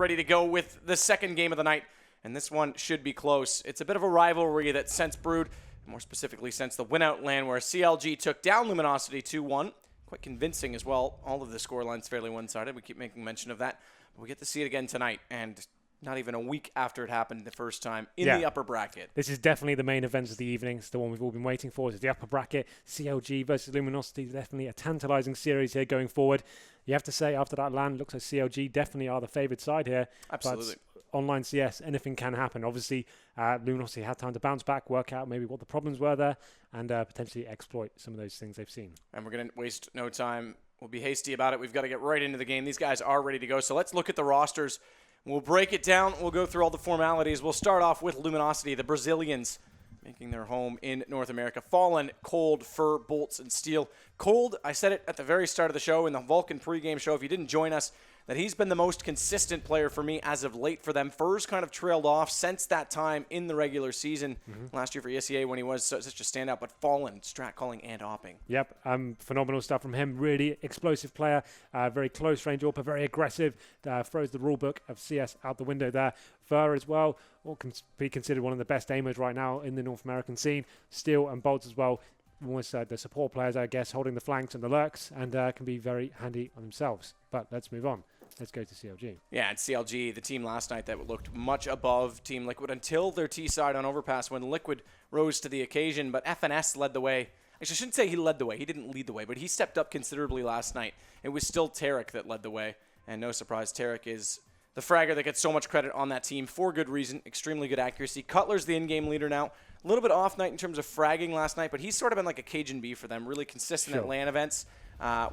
ready to go with the second game of the night, and this one should be close. It's a bit of a rivalry that since brewed, more specifically since the win-out land where CLG took down Luminosity 2-1. Quite convincing as well. All of the scorelines fairly one-sided. We keep making mention of that. But we get to see it again tonight, and not even a week after it happened the first time in the upper bracket. This is definitely the main event of the evening. It's the one we've all been waiting for. It's the upper bracket. CLG versus Luminosity. Definitely a tantalizing series here going forward. You have to say, after that land, looks like CLG definitely are the favoured side here. Absolutely. But online CS, anything can happen. Obviously, Luminosity had time to bounce back, work out maybe what the problems were there, and potentially exploit some of those things they've seen. And we're going to waste no time. We'll be hasty about it. We've got to get right into the game. These guys are ready to go. So let's look at the rosters. We'll break it down. We'll go through all the formalities. We'll start off with Luminosity, the Brazilians making their home in North America. Fallen, Cold, Fur, Bolts, and Steel. Cold, I said it at the very start of the show in the Vulcan pregame show. If you didn't join us, that he's been the most consistent player for me as of late for them. Fur's kind of trailed off since that time in the regular season last year for ESEA when he was such a standout, but Fallen, strat calling, and opping. Yep, phenomenal stuff from him. Really explosive player, very close range AWPer, very aggressive, throws the rule book of CS out the window there. Fur as well, can be considered one of the best aimers right now in the North American scene. Steel and Bolts as well, almost the support players, I guess, holding the flanks and the lurks, and can be very handy on themselves. But let's move on. Let's go to CLG. Yeah, and CLG, the team last night that looked much above Team Liquid until their T-side on Overpass when Liquid rose to the occasion. But FNS led the way. Actually, I shouldn't say he led the way. He didn't lead the way, but he stepped up considerably last night. It was still Tarek that led the way. And no surprise, Tarek is the fragger that gets so much credit on that team for good reason. Extremely good accuracy. Cutler's the in-game leader now. A little bit off night in terms of fragging last night, but he's sort of been like a Cajun bee for them. Really consistent at LAN events.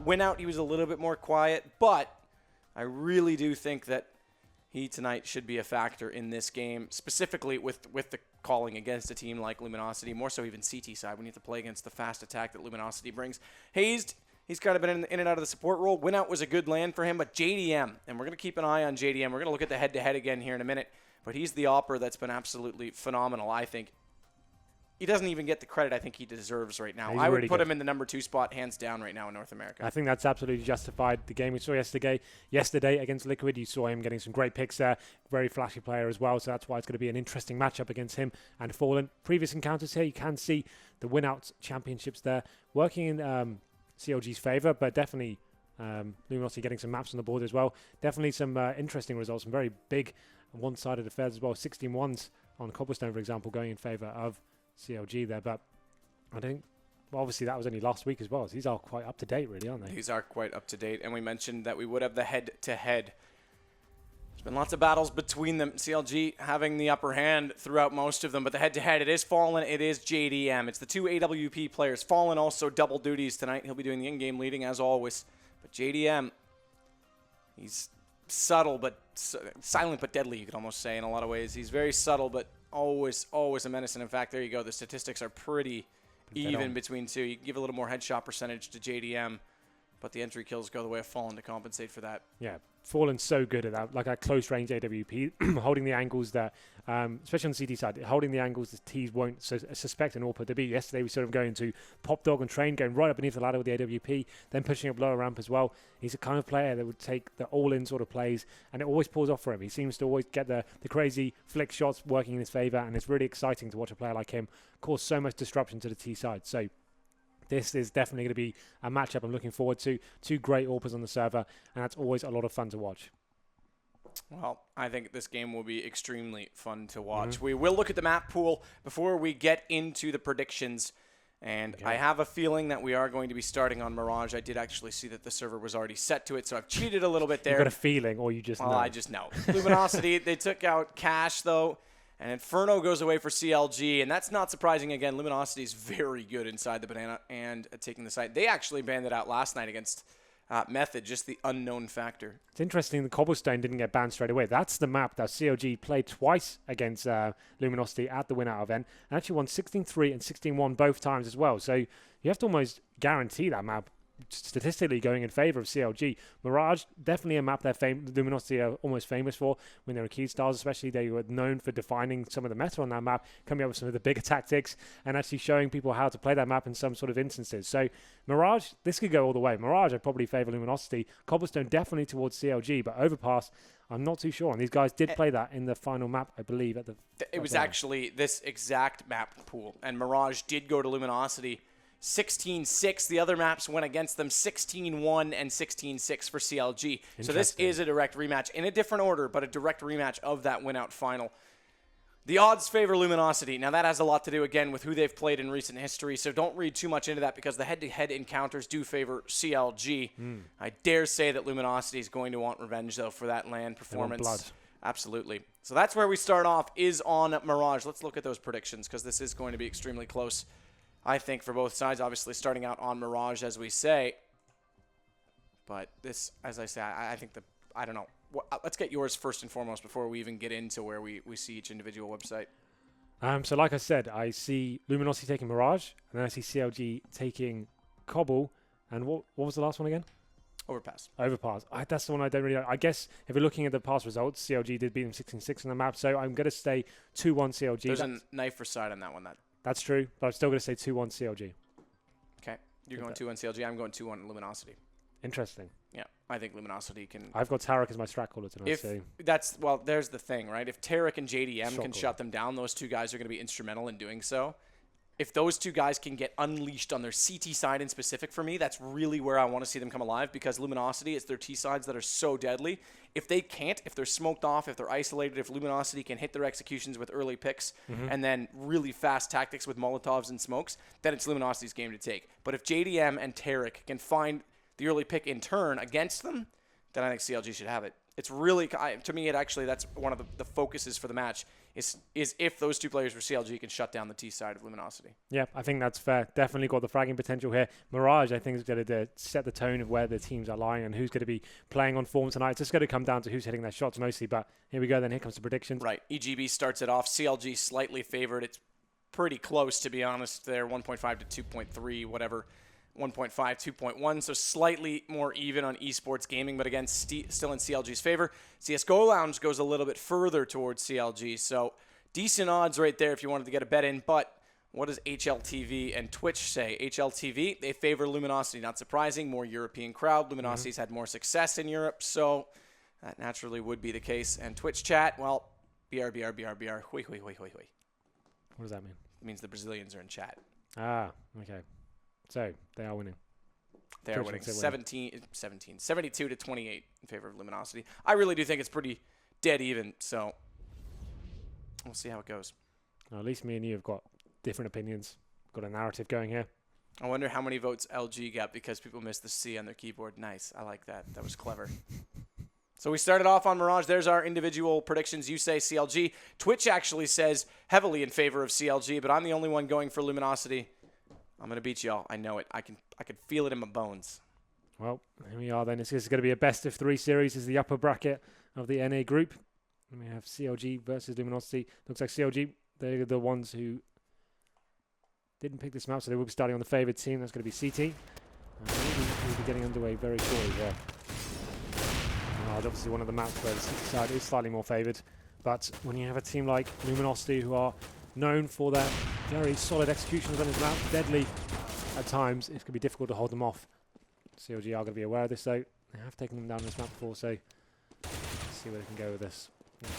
Win out, he was a little bit more quiet, but I really do think that he tonight should be a factor in this game, specifically with the calling against a team like Luminosity, more so even CT side when you have to play against the fast attack that Luminosity brings. Hazed, he's kind of been in and out of the support role. Win out was a good land for him, but JDM, and we're going to keep an eye on JDM. We're going to look at the head-to-head again here in a minute, but he's the opper that's been absolutely phenomenal, I think. He doesn't even get the credit I think he deserves right now. I would really put him in the number 2 spot, hands down, right now in North America. I think that's absolutely justified. The game we saw yesterday against Liquid, you saw him getting some great picks there. Very flashy player as well, so that's why it's going to be an interesting matchup against him and Fallen. Previous encounters here, you can see the win-out championships there working in CLG's favour, but definitely Luminosity getting some maps on the board as well. Definitely some interesting results, some very big one-sided affairs as well. 16-1s on Cobblestone, for example, going in favour of CLG there, but I think obviously that was only last week as well. So these are quite up to date, really, aren't they? These are quite up to date, and we mentioned that we would have the head-to-head. There's been lots of battles between them. CLG having the upper hand throughout most of them, but the head-to-head, it is Fallen, it is JDM. It's the 2 AWP players. Fallen also double duties tonight. He'll be doing the in-game leading as always, but JDM, he's subtle but silent but deadly, you could almost say in a lot of ways. He's very subtle but always a menace. And in fact, there you go. The statistics are pretty even between two. You can give a little more headshot percentage to JDM, but the entry kills go the way of Fallen to compensate for that. Yeah, Fallen's so good at that, like a close range AWP, holding the angles that, especially on the CT side, holding the angles the T's won't suspect an AWPer to be. Yesterday we saw him going to Pop Dog and Train, going right up beneath the ladder with the AWP, then pushing up lower ramp as well. He's the kind of player that would take the all-in sort of plays, and it always pulls off for him. He seems to always get the crazy flick shots working in his favour, and it's really exciting to watch a player like him cause so much disruption to the T side. So this is definitely going to be a matchup I'm looking forward to. 2 great AWPers on the server, and that's always a lot of fun to watch. Well, I think this game will be extremely fun to watch. We will look at the map pool before we get into the predictions. And I have a feeling that we are going to be starting on Mirage. I did actually see that the server was already set to it, so I've cheated a little bit there. You've got a feeling, or you just know? Well, I just know. Luminosity, they took out Cash, though, and Inferno goes away for CLG, and that's not surprising. Again, Luminosity is very good inside the banana and taking the site. They actually banned it out last night against Method, just the unknown factor. It's interesting the Cobblestone didn't get banned straight away. That's the map that CLG played twice against Luminosity at the win-out event, and actually won 16-3 and 16-1 both times as well. So you have to almost guarantee that map statistically going in favor of CLG. Mirage, definitely a map Luminosity are almost famous for when they're Akid Stars, especially. They were known for defining some of the meta on that map, coming up with some of the bigger tactics, and actually showing people how to play that map in some sort of instances. So Mirage, this could go all the way. Mirage, I'd probably favor Luminosity. Cobblestone, definitely towards CLG, but Overpass, I'm not too sure. And these guys did play that in the final map, I believe. It was actually this exact map pool, and Mirage did go to Luminosity 16-6. The other maps went against them 16-1 and 16-6 for CLG. So this is a direct rematch in a different order, but a direct rematch of that win-out final. The odds favor Luminosity. Now, that has a lot to do, again, with who they've played in recent history, so don't read too much into that because the head-to-head encounters do favor CLG. I dare say that Luminosity is going to want revenge, though, for that land performance. They want blood. Absolutely. So that's where we start off, is on Mirage. Let's look at those predictions because this is going to be extremely close, I think, for both sides. Obviously, starting out on Mirage, as we say. But this, as I say, I think I don't know. Let's get yours first and foremost before we even get into where we see each individual website. So like I said, I see Luminosity taking Mirage, and then I see CLG taking Cobble. And what was the last one again? Overpass. That's the one I don't really know. I guess if we're looking at the past results, CLG did beat them 16-6 on the map, so I'm going to stay 2-1 CLG. There's a knife for side on that one. That's true, but I'm still going to say 2-1 CLG. Okay. You're going 2-1 CLG. I'm going 2-1 Luminosity. Interesting. Yeah, I think Luminosity can... I've got Tarek as my strat caller tonight. Well, there's the thing, right? If Tarek and JDM can shut them down, those two guys are going to be instrumental in doing so. If those two guys can get unleashed on their CT side in specific for me, that's really where I want to see them come alive because Luminosity, it's their T sides that are so deadly. If they can't, if they're smoked off, if they're isolated, if Luminosity can hit their executions with early picks and then really fast tactics with Molotovs and smokes, then it's Luminosity's game to take. But if JDM and Tarek can find the early pick in turn against them, then I think CLG should have it. It's really, to me, that's one of the focuses for the match is if those two players for CLG can shut down the T side of Luminosity. Yeah, I think that's fair. Definitely got the fragging potential here. Mirage, I think, is going to set the tone of where the teams are lying and who's going to be playing on form tonight. It's just going to come down to who's hitting their shots mostly, but here we go then. Here comes the predictions. Right. EGB starts it off. CLG slightly favored. It's pretty close, to be honest. They're 1.5 to 2.3, whatever. 1.5, 2.1, so slightly more even on esports gaming, but again, still in CLG's favor. CSGO Lounge goes a little bit further towards CLG, so decent odds right there if you wanted to get a bet in, but what does HLTV and Twitch say? HLTV, they favor Luminosity, not surprising, more European crowd. Luminosity's had more success in Europe, so that naturally would be the case. And Twitch chat, well, BR, hui. What does that mean? It means the Brazilians are in chat. Ah, okay. So, they are winning. They are winning 72 to 28 in favor of Luminosity. I really do think it's pretty dead even, so we'll see how it goes. Well, at least me and you have got different opinions. Got a narrative going here. I wonder how many votes LG got because people missed the C on their keyboard. Nice. I like that. That was clever. So we started off on Mirage. There's our individual predictions. You say CLG. Twitch actually says heavily in favor of CLG, but I'm the only one going for Luminosity. I'm going to beat y'all. I know it. I can feel it in my bones. Well, here we are then. This is going to be a best-of-3 series. This is the upper bracket of the NA group. And we have CLG versus Luminosity. Looks like CLG, they're the ones who didn't pick this map, so they will be starting on the favoured team. That's going to be CT. We'll be getting underway very shortly there. Obviously one of the maps where the CT side is slightly more favoured. But when you have a team like Luminosity, who are known for their very solid executions on his map, deadly at times, it's going to be difficult to hold them off. CLG are going to be aware of this, though. They have taken them down this map before, so let's see where they can go with this.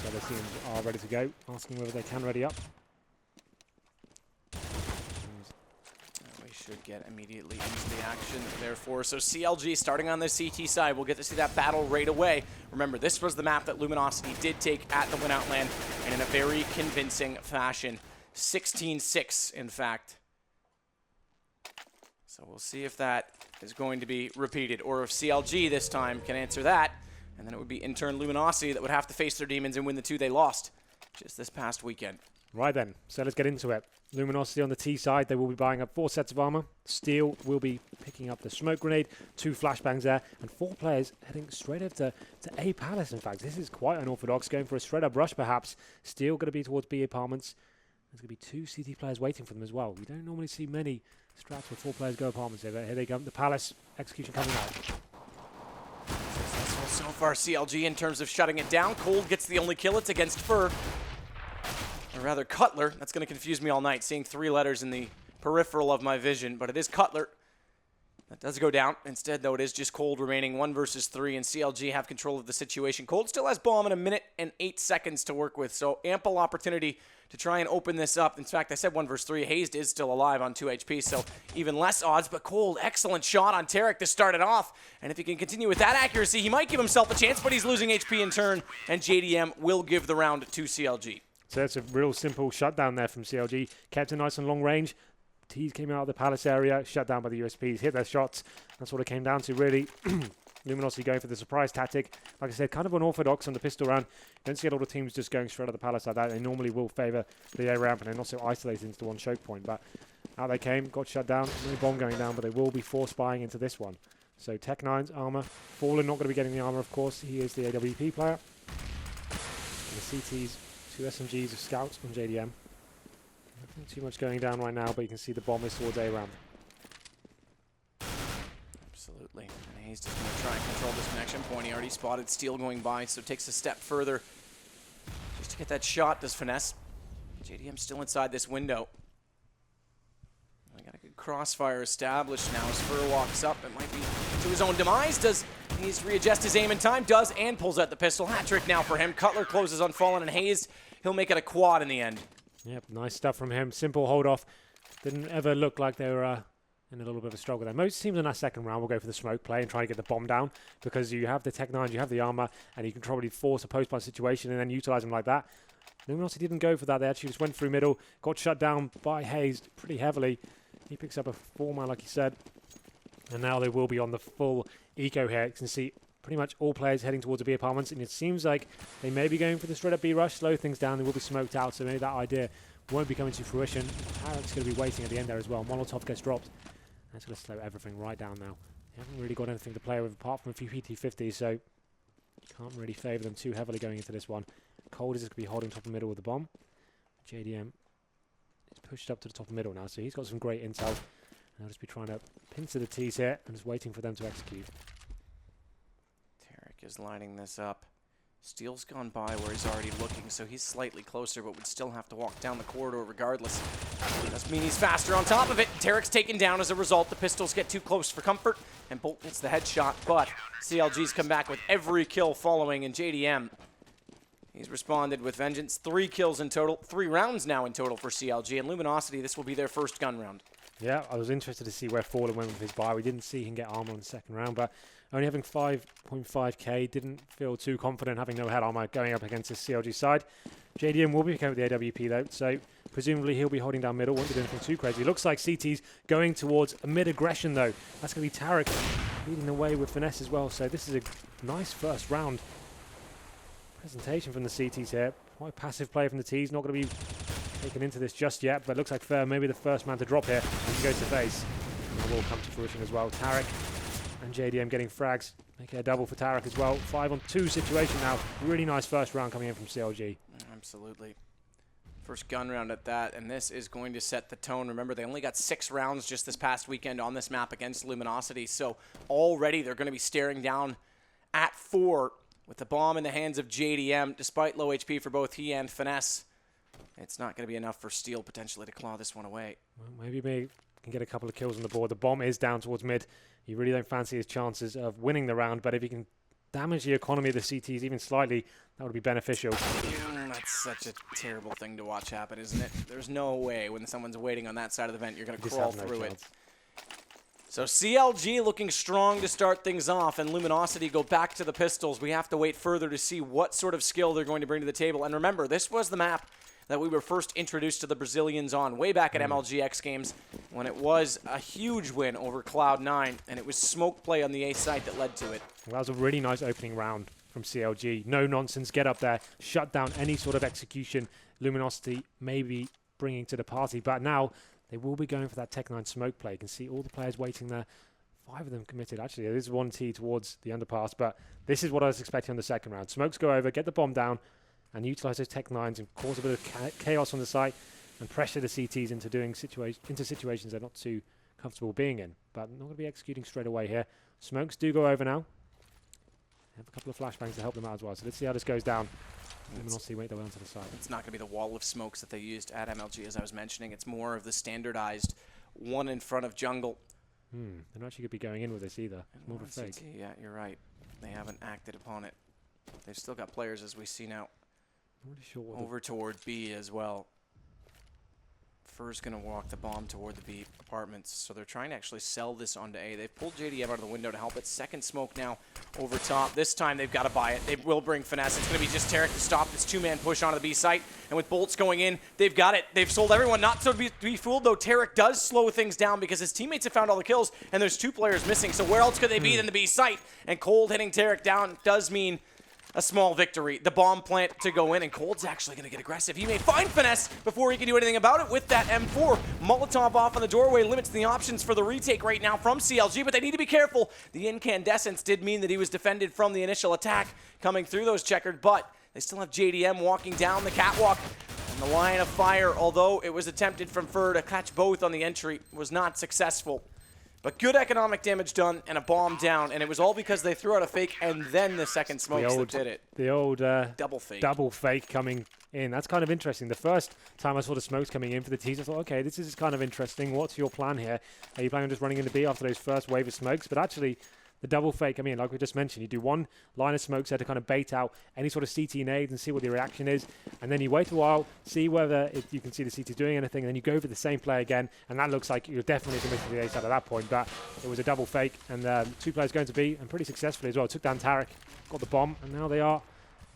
So the teams are ready to go, asking whether they can ready up. We should get immediately into the action, therefore. So CLG starting on the CT side. We'll get to see that battle right away. Remember, this was the map that Luminosity did take at the win-out land, and in a very convincing fashion. 16-6, in fact. So we'll see if that is going to be repeated, or if CLG this time can answer that, and then it would be in turn Luminosity that would have to face their demons and win the two they lost just this past weekend. Right then, so let's get into it. Luminosity on the T side, they will be buying up 4 sets of armor. Steel will be picking up the smoke grenade, 2 flashbangs there, and 4 players heading straight up to A Palace. In fact, this is quite unorthodox, going for a straight up rush perhaps. Steel going to be towards B apartments. There's going to be 2 CT players waiting for them as well. We don't normally see many Strats with 4 players go apartments here. Here they come. The Palace execution coming out. Successful so far, CLG, in terms of shutting it down. Cold gets the only kill. It's against Fur. Or rather, Cutler. That's going to confuse me all night, seeing 3 letters in the peripheral of my vision. But it is Cutler. That does go down. Instead, though, it is just Cold remaining 1 versus 3, and CLG have control of the situation. Cold still has bomb in 1 minute and 8 seconds to work with, so ample opportunity to try and open this up. In fact, I said 1 versus 3. Hazed is still alive on 2 HP, so even less odds. But Cold, excellent shot on Tarek to start it off. And if he can continue with that accuracy, he might give himself a chance, but he's losing HP in turn, and JDM will give the round to CLG. So that's a real simple shutdown there from CLG. Kept it nice and long range. Tees came out of the Palace area, shut down by the USPs, hit their shots. That's what it came down to, really. Luminosity going for the surprise tactic. Like I said, kind of unorthodox on the pistol round. Don't see a lot of teams just going straight at the Palace like that. They normally will favour the air ramp, and they're not so isolated into one choke point. But out they came, got shut down. No bomb going down, but they will be force spying into this one. So Tech9's armour. Fallen not going to be getting the armour, of course. He is the AWP player. And the CT's 2 SMGs of scouts on JDM. Nothing too much going down right now, but you can see the bomb is towards A-ramp. Absolutely. And Hayes just going to try and control this connection point. He already spotted Steel going by, so takes a step further just to get that shot. Does finesse. JDM still inside this window. We got a good crossfire established now as Fur walks up. It might be to his own demise. Does Hayes readjust his aim in time? Does, and pulls out the pistol. Hat trick now for him. Cutler closes on Fallen, and Hayes, he'll make it a quad in the end. Yep, nice stuff from him. Simple hold off. Didn't ever look like they were in a little bit of a struggle there. Most teams in that second round will go for the smoke play and try and get the bomb down, because you have the Tech9, you have the armor, and you can probably force a post-buy situation and then utilize them like that. Luminosity didn't go for that. They actually just went through middle, got shut down by Hayes pretty heavily. He picks up a 4-man, like he said. And now they will be on the full eco here. You can see pretty much all players heading towards the B apartments, and it seems like they may be going for the straight up B rush, slow things down. They will be smoked out, so maybe that idea won't be coming to fruition. Tarek's going to be waiting at the end there as well. Molotov gets dropped. That's going to slow everything right down now. They haven't really got anything to play with apart from a few PT50s, so you can't really favour them too heavily going into this one. Cold is going to be holding top of middle with the bomb. JDM is pushed up to the top of middle now, so he's got some great intel. And I'll just be trying to pincer the T's here and just waiting for them to execute. Is lining this up. Steele's gone by where he's already looking, so he's slightly closer, but would still have to walk down the corridor regardless. Does mean he's faster on top of it. Tarek's taken down as a result. The pistols get too close for comfort, and Bolt gets the headshot, but CLG's come back with every kill following, and JDM, he's responded with vengeance. 3 kills in total, 3 rounds now in total for CLG, and Luminosity, this will be their first gun round. Yeah, I was interested to see where Fallen went with his buy. We didn't see him get armor in the second round, but only having 5.5k, didn't feel too confident having no head armor going up against his CLG side. JDM will be coming with the AWP though, so presumably he'll be holding down middle, won't be doing anything too crazy. It looks like CT's going towards a mid-aggression though. That's going to be Tarek leading the way with finesse as well, so this is a nice first round presentation from the CTs here. Quite passive play from the T's, not going to be taken into this just yet, but looks like Fair may be the first man to drop here and he goes to face. And that will come to fruition as well. Tarek and JDM getting frags, making a double for Tarek as well. 5-on-2 situation now. Really nice first round coming in from CLG. Absolutely. First gun round at that, and this is going to set the tone. Remember, they only got 6 rounds just this past weekend on this map against Luminosity, so already they're going to be staring down at 4 with the bomb in the hands of JDM. Despite low HP for both he and Finesse, it's not going to be enough for Steel potentially to claw this one away. Well, maybe they can get a couple of kills on the board. The bomb is down towards mid. You really don't fancy his chances of winning the round, but if he can damage the economy of the CTs even slightly, that would be beneficial. That's such a terrible thing to watch happen, isn't it? There's no way when someone's waiting on that side of the vent, you're going to crawl through it. So CLG looking strong to start things off, and Luminosity go back to the pistols. We have to wait further to see what sort of skill they're going to bring to the table. And remember, this was the map that we were first introduced to the Brazilians on way back at MLGX Games when it was a huge win over Cloud9, and it was smoke play on the A side that led to it. Well, that was a really nice opening round from CLG. No nonsense, get up there, shut down any sort of execution Luminosity may be bringing to the party. But now they will be going for that Tech9 smoke play. You can see all the players waiting there. 5 of them committed. Actually, there is 1 T towards the underpass, but this is what I was expecting on the second round. Smokes go over, get the bomb down, and utilize those Tech9s and cause a bit of chaos on the site and pressure the CTs into doing situations they're not too comfortable being in. But not going to be executing straight away here. Smokes do go over now. Have a couple of flashbangs to help them out as well. So let's see how this goes down. Luminosity wait their way onto the side. It's not going to be the wall of smokes that they used at MLG, as I was mentioning. It's more of the standardized one in front of jungle. They're not actually going to be going in with this either. It's more of a fake. CT, yeah, you're right. They haven't acted upon it. They've still got players, as we see now, Not really sure what over toward B as well. Fur's going to walk the bomb toward the B apartments, so they're trying to actually sell this onto A. They've pulled JDM out of the window to help it. Second smoke now over top. This time they've got to buy it. They will bring Finesse. It's going to be just Tarek to stop this two-man push onto the B site, and with bolts going in, they've got it. They've sold everyone. Not to be fooled, though. Tarek does slow things down because his teammates have found all the kills, and there's two players missing, so where else could they be than the B site? And Cold hitting Tarek down does mean a small victory. The bomb plant to go in, and Cold's actually going to get aggressive. He may find Finesse before he can do anything about it with that M4. Molotov off on the doorway limits the options for the retake right now from CLG, but they need to be careful. The incandescence did mean that he was defended from the initial attack coming through those checkered, but they still have JDM walking down the catwalk. And the line of fire, although it was attempted from Fur to catch both on the entry, was not successful. But good economic damage done and a bomb down, and it was all because they threw out a fake and then the second smokes that did it. The old double fake. Double fake coming in. That's kind of interesting. The first time I saw the smokes coming in for the teaser, I thought, okay, this is kind of interesting. What's your plan here? Are you planning on just running into B after those first wave of smokes? But actually, the double fake, I mean, like we just mentioned, you do one line of smokes there to kind of bait out any sort of CT nades and see what the reaction is. And then you wait a while, see whether you can see the CT doing anything, and then you go for the same play again. And that looks like you're definitely committing to the A side at that point. But it was a double fake, and two players going to B, and pretty successfully as well. Took down Tarek, got the bomb, and now they are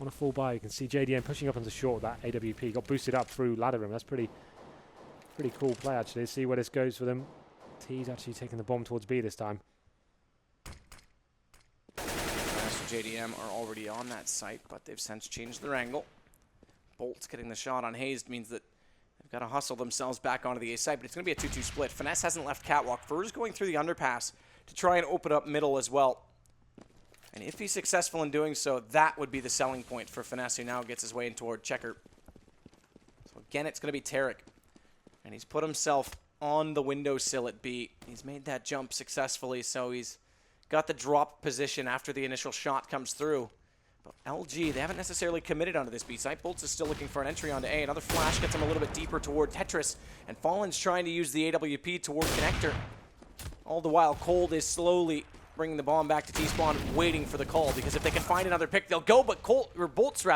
on a full buy. You can see JDM pushing up onto short. That AWP got boosted up through ladder room. That's pretty cool play, actually. See where this goes for them. T's actually taking the bomb towards B this time. JDM are already on that site, but they've since changed their angle. Bolt's getting the shot on Hazed means that they've got to hustle themselves back onto the A site, but it's going to be a 2-2 split. Finesse hasn't left catwalk. Fur's going through the underpass to try and open up middle as well. And if he's successful in doing so, that would be the selling point for Finesse, who now gets his way in toward Checker. So again, it's going to be Tarek. And he's put himself on the windowsill at B. He's made that jump successfully, so he's got the drop position after the initial shot comes through. But LG, they haven't necessarily committed onto this B site. Bolts is still looking for an entry onto A. Another flash gets him a little bit deeper toward Tetris. And Fallen's trying to use the AWP toward Connector. All the while, Cold is slowly bringing the bomb back to T-spawn, waiting for the call. Because if they can find another pick, they'll go. But Bolts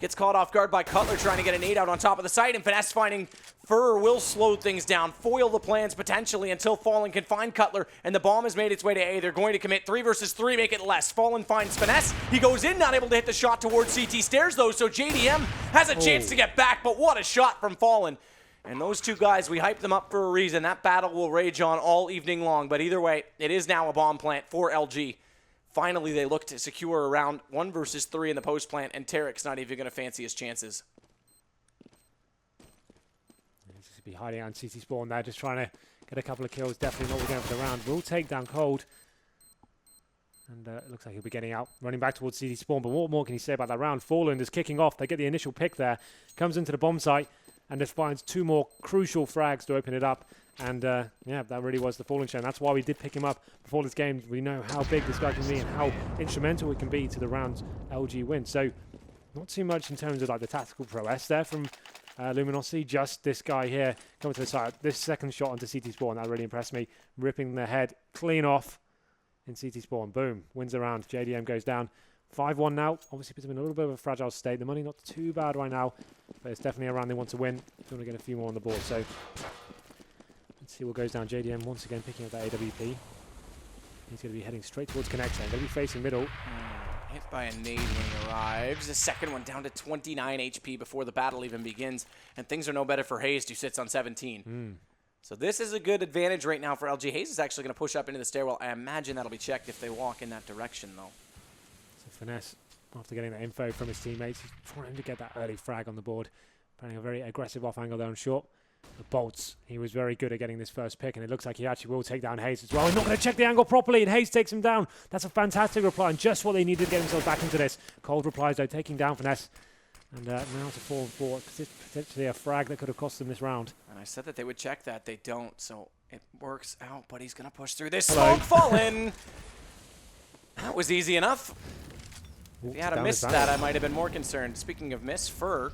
gets caught off guard by Cutler trying to get a nade out on top of the site, and Finesse finding Fur will slow things down, foil the plans potentially until Fallen can find Cutler, and the bomb has made its way to A. They're going to commit 3 versus 3, make it less. Fallen finds Finesse. He goes in, not able to hit the shot towards CT stairs though, so JDM has a chance to get back, but what a shot from Fallen. And those two guys, we hype them up for a reason. That battle will rage on all evening long, but either way, it is now a bomb plant for LG. Finally, they look to secure around 1 versus 3 in the post plant, and Tarek's not even going to fancy his chances. He's going to be hiding on CT spawn there, just trying to get a couple of kills. Definitely not going for the round. Will take down Cold. And it looks like he'll be getting out, running back towards CT spawn. But what more can he say about that round? Fallen is kicking off. They get the initial pick there. Comes into the bomb site and just finds 2 more crucial frags to open it up. And yeah, that really was the Fallen show. And that's why we did pick him up before this game. We know how big this guy can be and how instrumental it can be to the round LG win. So not too much in terms of like the tactical prowess there from Luminosity. Just this guy here coming to the side. This second shot onto CT spawn, that really impressed me. Ripping their head clean off in CT spawn. Boom. Wins the round. JDM goes down. 5-1 now. Obviously puts them in a little bit of a fragile state. The money not too bad right now, but it's definitely a round they want to win. They want to get a few more on the board. So let's see what goes down. JDM once again picking up that AWP. He's going to be heading straight towards connection. Going to be facing middle. Hit by a nade when he arrives. The second one down to 29 HP before the battle even begins. And things are no better for Hazed, who sits on 17. So this is a good advantage right now for LG. Hazed is actually going to push up into the stairwell. I imagine that'll be checked if they walk in that direction, though. So Finesse, after getting that info from his teammates, he's trying to get that early frag on the board. Playing a very aggressive off angle there on short. The Bolts, he was very good at getting this first pick, and it looks like he actually will take down Hazed as well. He's not going to check the angle properly, and Hazed takes him down. That's a fantastic reply, and just what they needed to get themselves back into this. Cold replies, though, taking down Finesse. And now to 4-4, potentially a frag that could have cost them this round. And I said that they would check that. They don't, so it works out. But he's going to push through this. Hello. Smoke fallen. That was easy enough. If he had missed that, I might have been more concerned. Speaking of miss, Fur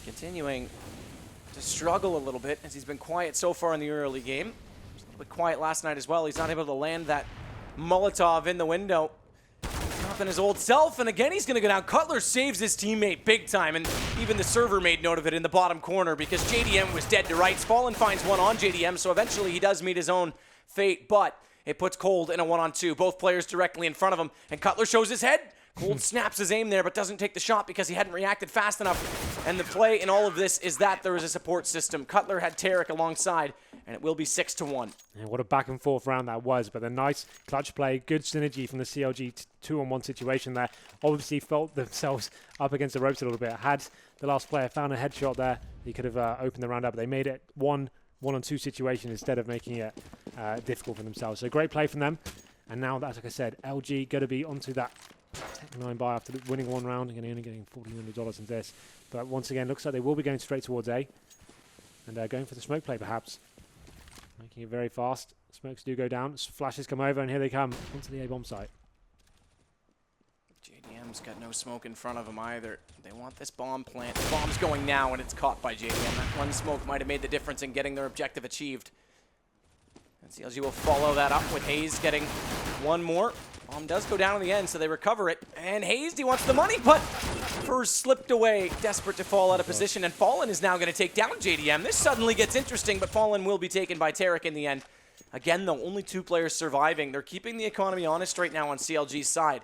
continuing to struggle a little bit as he's been quiet so far in the early game. He was a little bit quiet last night as well. He's not able to land that Molotov in the window. Dropping his old self, and again he's going to go down. Cutler saves his teammate big time, and even the server made note of it in the bottom corner because JDM was dead to rights. Fallen finds one on JDM, so eventually he does meet his own fate, but it puts Cold in a 1-on-2. Both players directly in front of him, and Cutler shows his head. Cold snaps his aim there, but doesn't take the shot because he hadn't reacted fast enough. And the play in all of this is that there is a support system. Cutler had Tarek alongside, and it will be 6-1. Yeah, what a back and forth round that was, but a nice clutch play, good synergy from the CLG 2-on-1 situation there. Obviously felt themselves up against the ropes a little bit. Had the last player found a headshot there, he could have opened the round up, but they made it 1-on-2 situation instead of making it difficult for themselves. So great play from them. And now, that's like I said, LG going to be onto that Tech9 buy after winning one round and only getting $1,400 in this. But once again, looks like they will be going straight towards A. And going for the smoke play, perhaps. Making it very fast. Smokes do go down. Flashes come over, and here they come onto the A-bomb site. JDM's got no smoke in front of him either. They want this bomb plant. The bomb's going now, and it's caught by JDM. That one smoke might have made the difference in getting their objective achieved. And CLG will follow that up with Hayes getting one more. Bomb does go down in the end, so they recover it. And Hayes, he wants the money, but first slipped away, desperate to fall out of position. And Fallen is now going to take down JDM. This suddenly gets interesting, but Fallen will be taken by Tarek in the end. Again, though, only 2 players surviving. They're keeping the economy honest right now on CLG's side,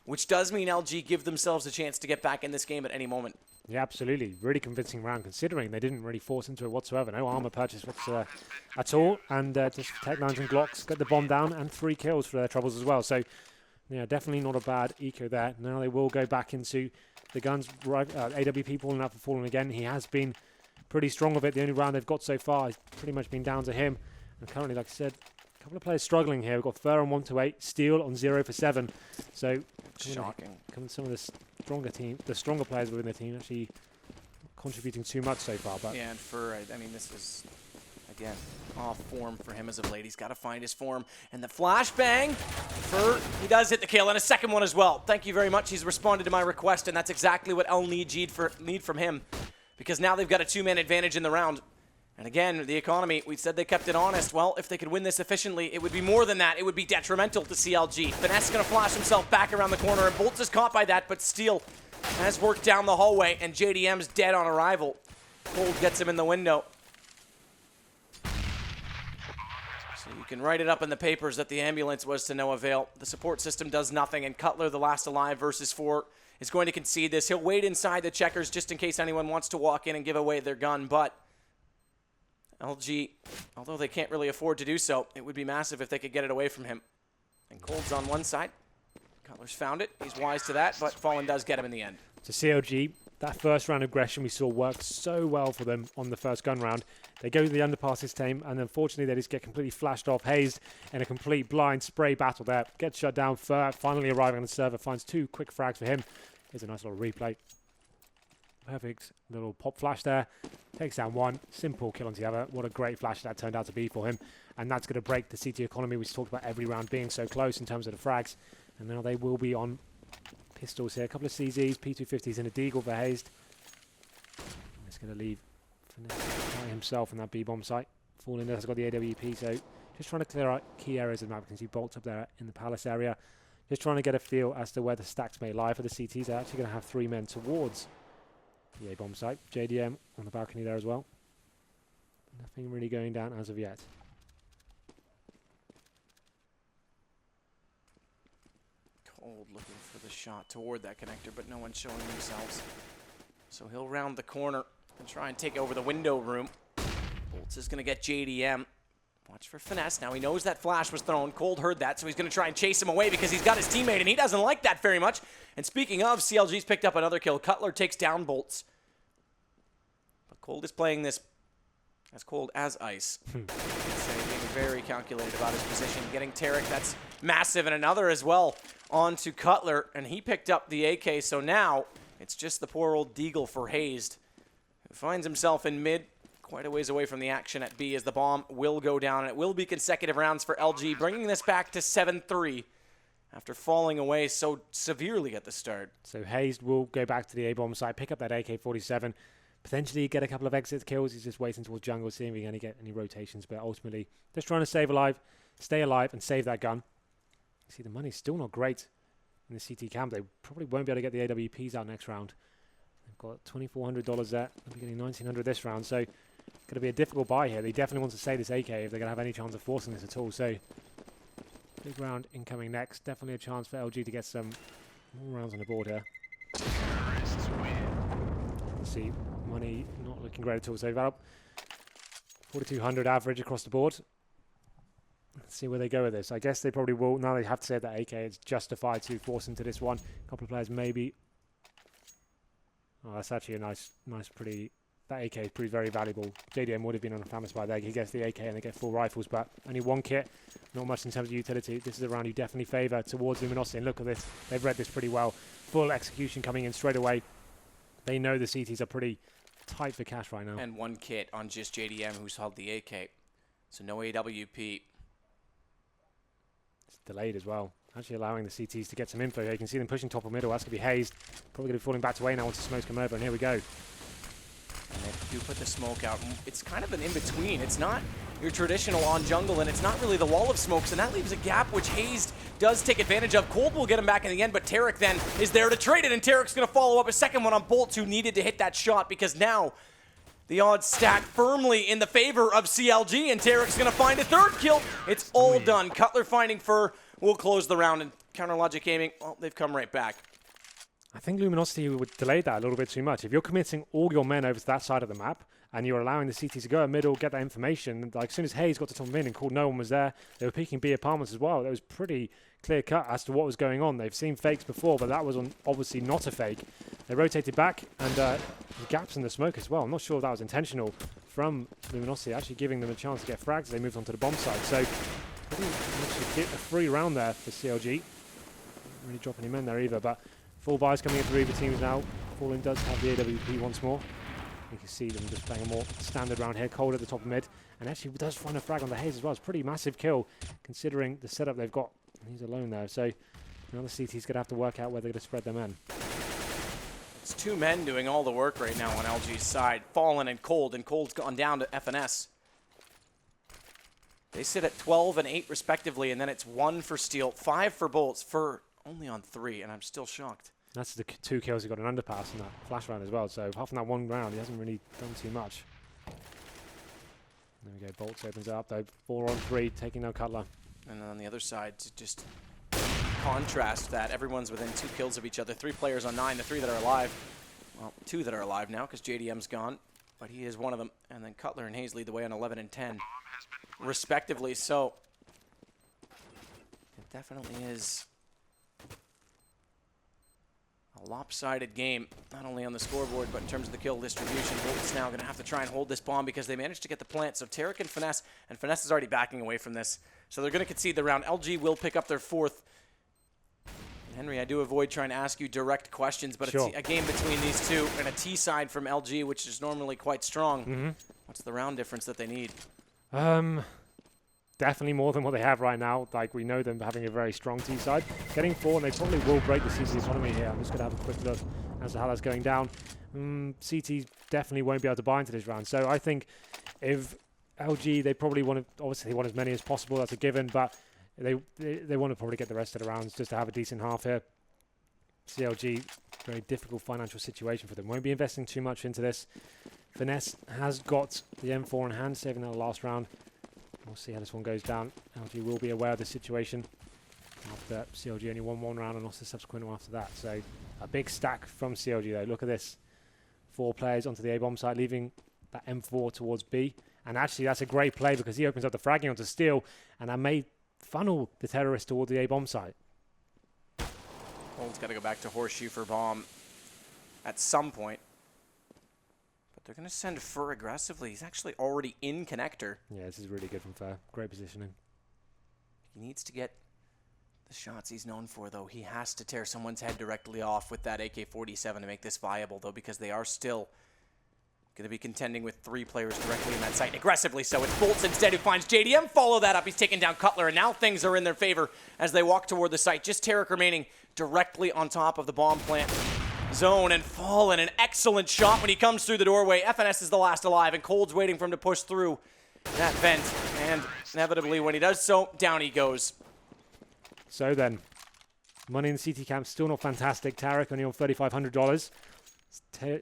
which does mean LG give themselves a chance to get back in this game at any moment. Yeah, absolutely. Really convincing round, considering they didn't really force into it whatsoever. No armor purchase at all. And just Tech9s and Glocks got the bomb down and 3 kills for their troubles as well. So, yeah, definitely not a bad eco there. Now they will go back into the guns. AWP pulling out for Fallen again. He has been pretty strong with it. The only round they've got so far has pretty much been down to him. And currently, like I said, a couple of players struggling here. We've got Fur on 1-8, Steel on 0 for 7. So, shocking. Some of the stronger players within the team actually contributing too much so far. But yeah, and Fur, I mean, this is, again, off form for him as of late. He's got to find his form. And the flashbang, Fur, he does hit the kill, and a second one as well. Thank you very much. He's responded to my request, and that's exactly what I'll need from him, because now they've got a 2-man advantage in the round. And again, the economy, we said they kept it honest. Well, if they could win this efficiently, it would be more than that. It would be detrimental to CLG. Finesse going to flash himself back around the corner, and Bolts is caught by that, but Steel has worked down the hallway, and JDM's dead on arrival. Cold gets him in the window. So you can write it up in the papers that the ambulance was to no avail. The support system does nothing, and Cutler, the last alive versus 4, is going to concede this. He'll wait inside the checkers just in case anyone wants to walk in and give away their gun, but LG, although they can't really afford to do so, it would be massive if they could get it away from him. And Cold's on one side. Cutler's found it. He's wise to that, but Fallen does get him in the end. So CLG, that first round aggression we saw worked so well for them on the first gun round. They go to the underpass this time, and unfortunately they just get completely flashed off, hazed in a complete blind spray battle there. Gets shut down. Fur finally arriving on the server, finds 2 quick frags for him. Here's a nice little replay. Perfect little pop flash there. Takes down 1. Simple kill on the other. What a great flash that turned out to be for him. And that's going to break the CT economy. We talked about every round being so close in terms of the frags. And now they will be on pistols here. A couple of CZs, P250s, and a Deagle for Hazed. It's going to leave by himself on that B-bomb site. Fallen has got the AWP, so just trying to clear out key areas of the map. You can see Bolts up there in the palace area. Just trying to get a feel as to where the stacks may lie for the CTs. They're actually going to have 3 men towards the A-bomb site. JDM on the balcony there as well. Nothing really going down as of yet. Cold looking for the shot toward that connector, but no one's showing themselves. So he'll round the corner and try and take over the window room. Bolts is going to get JDM. Watch for Finesse. Now he knows that flash was thrown. Cold heard that, so he's going to try and chase him away because he's got his teammate, and he doesn't like that very much. And speaking of, CLG's picked up another kill. Cutler takes down Bolts. But Cold is playing this as cold as ice. Being very calculated about his position. Getting Tarek, that's massive, and another as well onto Cutler, and he picked up the AK, so now It's just the poor old Deagle for Hazed, who finds himself in mid, quite a ways away from the action at B, as the bomb will go down, and it will be consecutive rounds for LG, bringing this back to 7-3 after falling away so severely at the start. So Hazed will go back to the A-bomb side, pick up that AK-47, potentially get a couple of exit kills. He's just waiting towards jungle, seeing if he's going to get any rotations, but ultimately just trying to stay alive, and save that gun. You see, the money's still not great in the CT camp. They probably won't be able to get the AWPs out next round. They've got $2,400 there. They'll be getting $1,900 this round, so going to be a difficult buy here. They definitely want to save this AK if they're going to have any chance of forcing this at all. So big round incoming next. Definitely a chance for LG to get some more rounds on the board here. Let's see, money not looking great at all. So they've got up 4,200 average across the board. Let's see where they go with this. I guess they probably will. Now they have to save that AK. It's justified to force into this one. A couple of players maybe. Oh, that's actually a nice, pretty... That AK proved very valuable. JDM would have been on a famous buy there. He gets the AK and they get 4 rifles, but only 1 kit. Not much in terms of utility. This is a round you definitely favour towards Luminosity. And look at this. They've read this pretty well. Full execution coming in straight away. They know the CTs are pretty tight for cash right now. And 1 kit on just JDM, who's held the AK. So no AWP. It's delayed as well. Actually allowing the CTs to get some info here. You can see them pushing top or middle. That's going to be Hazed. Probably going to be falling back to A now once the smoke's come over. And here we go. And they do put the smoke out. It's kind of an in-between. It's not your traditional on jungle, and it's not really the wall of smokes, and that leaves a gap which Hazed does take advantage of. Cold will get him back in the end, but Tarek then is there to trade it, and Tarek's going to follow up a second one on Bolt, who needed to hit that shot, because now the odds stack firmly in the favor of CLG, and Tarek's going to find a 3rd kill. It's all done. Cutler finding Fur will close the round, and Counter Logic Gaming, well, they've come right back. I think Luminosity would delay that a little bit too much. If you're committing all your men over to that side of the map and you're allowing the CTs to go in middle, get that information, like as soon as Hayes got to top of mid and called no one was there, they were peeking B apartments as well. It was pretty clear cut as to what was going on. They've seen fakes before, but that was obviously not a fake. They rotated back, and the gaps in the smoke as well. I'm not sure if that was intentional from Luminosity, actually giving them a chance to get frags as they moved on to the bomb side. So pretty much a free round there for CLG. Not really dropping any men there either, but full buys coming in for either teams now. Fallen does have the AWP once more. You can see them just playing a more standard round here. Cold at the top of mid, and actually does find a frag on the Haze as well. It's a pretty massive kill considering the setup they've got. He's alone there, so now the CT's going to have to work out where they're going to spread their men. It's 2 men doing all the work right now on LG's side. Fallen and Cold's gone down to FNS. They sit at 12 and 8 respectively, and then it's 1 for Steel, 5 for Bolts, for only on 3, and I'm still shocked. That's the 2 kills. He got an underpass in that flash round as well, so apart from that 1 round, he hasn't really done too much. There we go, Bolts opens it up though, 4 on 3, taking no Cutler. And then on the other side, to just contrast that, everyone's within 2 kills of each other. 3 players on 9, the 3 that are alive. Well, 2 that are alive now, because JDM's gone, but he is one of them. And then Cutler and Hayes lead the way on 11 and 10, respectively. So it definitely is a lopsided game, not only on the scoreboard, but in terms of the kill distribution. Bolt's now going to have to try and hold this bomb because they managed to get the plant. So Tarek and Finesse is already backing away from this. So they're going to concede the round. LG will pick up their 4th. And Henry, I do avoid trying to ask you direct questions, but sure. It's a game between these two and a T side from LG, which is normally quite strong. Mm-hmm. What's the round difference that they need? Definitely more than what they have right now. Like, we know them having a very strong T side. Getting 4, and they probably will break the CT economy here. I'm just going to have a quick look as to how that's going down. CT definitely won't be able to buy into this round. So I think if LG, they probably want to, obviously they want as many as possible, that's a given, but they want to probably get the rest of the rounds just to have a decent half here. CLG, very difficult financial situation for them. Won't be investing too much into this. Finesse has got the M4 in hand, saving that last round. We'll see how this one goes down. LG will be aware of the situation after CLG only won 1 round and lost the subsequent one after that. So a big stack from CLG though. Look at this. 4 players onto the A-bomb site, leaving that M4 towards B. And actually that's a great play because he opens up the fragging onto Steel, and that may funnel the terrorist toward the A-bomb site. Cold's got to go back to Horseshoe for bomb at some point. But they're going to send Fur aggressively. He's actually already in connector. Yeah, this is really good from Fur. Great positioning. He needs to get The shots he's known for, though, he has to tear someone's head directly off with that AK-47 to make this viable, though, because they are still going to be contending with 3 players directly in that site. Aggressively so. It's Bolts instead who finds JDM. Follow that up. He's taking down Cutler, and now things are in their favor as they walk toward the site. Just Tarek remaining directly on top of the bomb plant zone, and Fallen, an excellent shot when he comes through the doorway. FNS is the last alive, and Cold's waiting for him to push through that vent, and inevitably when he does so, down he goes. So then, money in the CT camp still not fantastic. Tarek only on $3,500.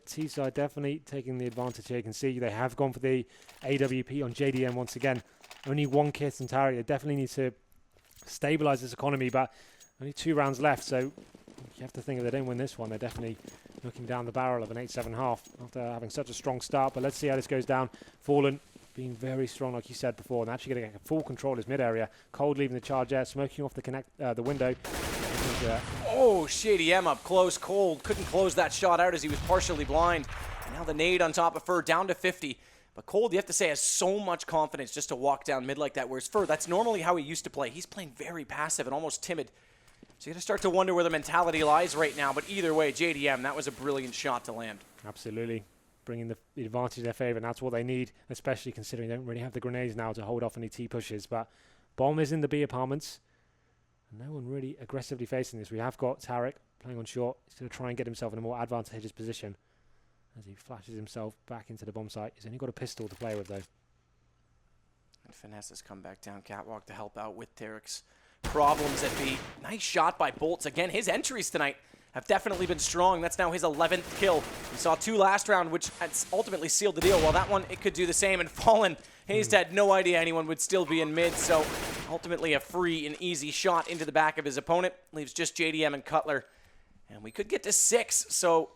T-side definitely taking the advantage here. You can see they have gone for the AWP on JDM once again. Only 1 kit on Tarek. They definitely need to stabilize this economy, but only 2 rounds left, so you have to think if they don't win this one, they're definitely looking down the barrel of an 8-7 after having such a strong start. But let's see how this goes down. Fallen being very strong, like you said before, and actually getting full control of his mid-area. Cold leaving the charge there, smoking off the window. Oh, Shady M up close. Cold couldn't close that shot out as he was partially blind. And now the nade on top of Fur, down to 50. But Cold, you have to say, has so much confidence just to walk down mid like that, whereas Fur, that's normally how he used to play. He's playing very passive and almost timid. So you got to start to wonder where the mentality lies right now. But either way, JDM, that was a brilliant shot to land. Absolutely. Bringing the advantage in their favor, and that's what they need, especially considering they don't really have the grenades now to hold off any T pushes. But bomb is in the B apartments. No one really aggressively facing this. We have got Tarek playing on short. He's going to try and get himself in a more advantageous position as he flashes himself back into the bomb site. He's only got a pistol to play with, though. And Finesse has come back down catwalk to help out with Tarek's problems at B. Nice shot by Bolts. Again, his entries tonight have definitely been strong. That's now his 11th kill. We saw 2 last round, which has ultimately sealed the deal. Well, that one, it could do the same. And Fallen, Hayes had no idea anyone would still be in mid, so ultimately a free and easy shot into the back of his opponent. Leaves just JDM and Cutler. And we could get to 6, so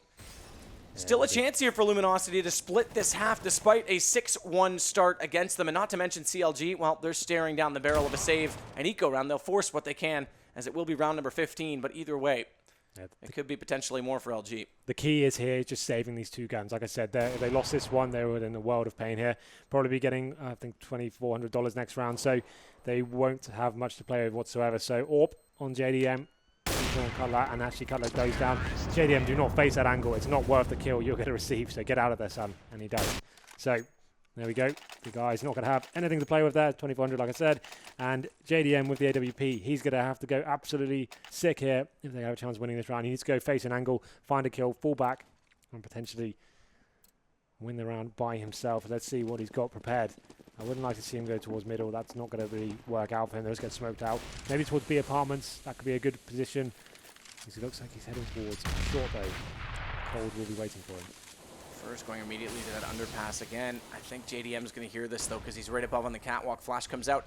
still a chance here for Luminosity to split this half despite a 6-1 start against them. And not to mention CLG, well, they're staring down the barrel of a save and eco round. They'll force what they can, as it will be round number 15, but either way, it could be potentially more for LG. The key is here just saving these 2 guns. Like I said, if they lost this one, they were in a world of pain here. Probably be getting, I think, $2,400 next round, so they won't have much to play with whatsoever. So AWP on JDM, Cutler, and actually Cutler goes down. JDM, do not face that angle. It's not worth the kill you're going to receive, so get out of there, son. And he does. So there we go. The guy's not going to have anything to play with there. 2,400, like I said. And JDM with the AWP, he's going to have to go absolutely sick here if they have a chance of winning this round. He needs to go face an angle, find a kill, fall back, and potentially win the round by himself. Let's see what he's got prepared. I wouldn't like to see him go towards middle. That's not going to really work out for him. Those get smoked out. Maybe towards B apartments. That could be a good position. He looks like he's heading towards short, though. Cold will be waiting for him. First going immediately to that underpass again. I think JDM's going to hear this, though, because he's right above on the catwalk. Flash comes out.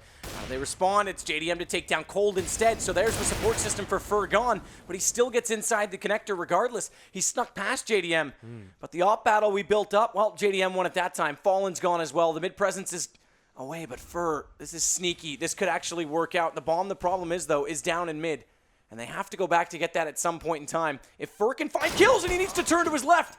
They respond. It's JDM to take down Cold instead. So there's the support system for Fur gone, but he still gets inside the connector regardless. He snuck past JDM. But the op battle we built up, well, JDM won at that time. Fallen's gone as well. The mid presence is away, but Fur, this is sneaky. This could actually work out. The bomb, the problem is, though, is down in mid. And they have to go back to get that at some point in time. If Fur can find kills and he needs to turn to his left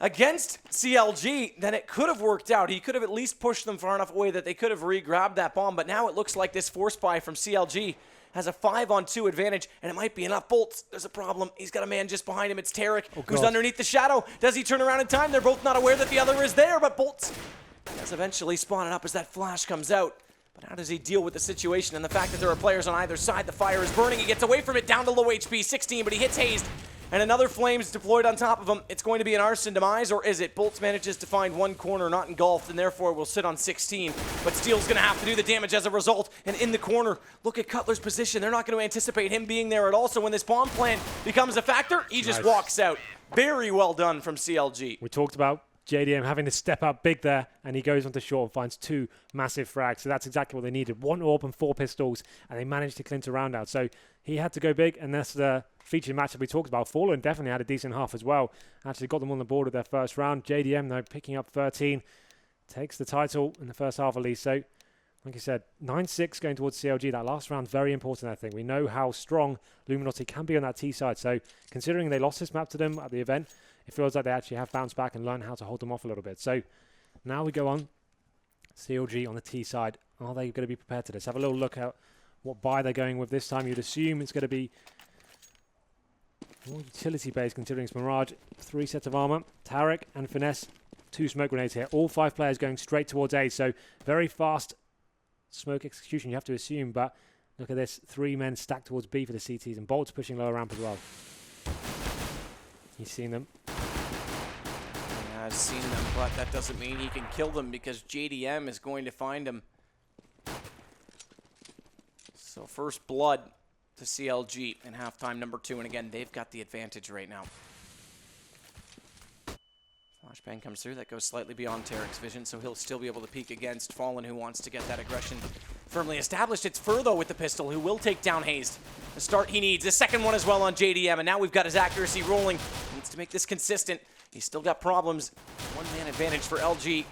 against CLG, then it could have worked out. He could have at least pushed them far enough away that they could have re-grabbed that bomb. But now it looks like this force buy from CLG has a 5-on-2 advantage, and it might be enough. Bolts, there's a problem. He's got a man just behind him. It's Tarek, who's underneath the shadow. Does he turn around in time? They're both not aware that the other is there, but Bolts does eventually spawn it up as that flash comes out. But how does he deal with the situation and the fact that there are players on either side? The fire is burning. He gets away from it, down to low HP, 16, but he hits Hazed. And another Flames deployed on top of him. It's going to be an Arson demise, or is it? Bolts manages to find one corner not engulfed, and therefore will sit on 16. But Steel's going to have to do the damage as a result. And in the corner, look at Cutler's position. They're not going to anticipate him being there at all. So when this bomb plan becomes a factor, he just walks out. Very well done from CLG. We talked about JDM having to step up big there, and he goes onto short and finds 2 massive frags. So that's exactly what they needed. 1 AWP and 4 pistols, and they managed to clinch a round out. So he had to go big, and that's the featured match that we talked about. Fallen definitely had a decent half as well. Actually got them on the board with their first round. JDM, though, picking up 13. Takes the title in the first half at least. So, like I said, 9-6 going towards CLG. That last round, very important, I think. We know how strong Luminosity can be on that T side. So, considering they lost this map to them at the event, it feels like they actually have bounced back and learned how to hold them off a little bit. So, now we go on. CLG on the T side. Are they going to be prepared to this? Have a little look at what buy they're going with this time. You'd assume it's going to be more utility-based, considering it's Mirage. 3 sets of armor, Tarek and Finesse, 2 smoke grenades here. All 5 players going straight towards A, so very fast smoke execution, you have to assume, but look at this. 3 men stacked towards B for the CTs, and Bolt's pushing lower ramp as well. He's seen them. Yeah, I've seen them, but that doesn't mean he can kill them because JDM is going to find him. So first blood to CLG in halftime number 2, and again, they've got the advantage right now. Flashbang comes through. That goes slightly beyond Tarek's vision, so he'll still be able to peek against Fallen, who wants to get that aggression firmly established. It's Fur, though, with the pistol, who will take down Hazed. The start he needs. The second one as well on JDM, and now we've got his accuracy rolling. He needs to make this consistent. He's still got problems. One-man advantage for LG.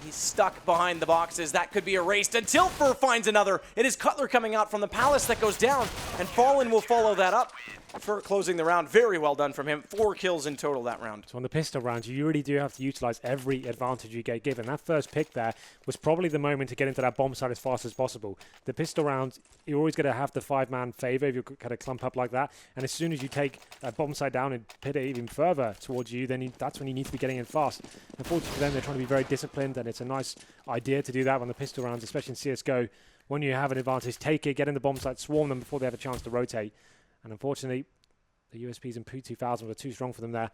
He's stuck behind the boxes. That could be erased until Fur finds another. It is Cutler coming out from the Palace that goes down, and Fallen will follow that up. Fur closing the round. Very well done from him. 4 kills in total that round. So on the pistol rounds, you really do have to utilize every advantage you get given. That first pick there was probably the moment to get into that bomb site as fast as possible. The pistol rounds, you're always going to have the 5-man favor if you kind of clump up like that. And as soon as you take that bomb site down and pit it even further towards you, then that's when you need to be getting in fast. Unfortunately for them, they're trying to be very disciplined, and it's a nice idea to do that on the pistol rounds, especially in CSGO. When you have an advantage, take it, get in the bomb site, swarm them before they have a chance to rotate. And unfortunately, the USPs in P2000 were too strong for them there,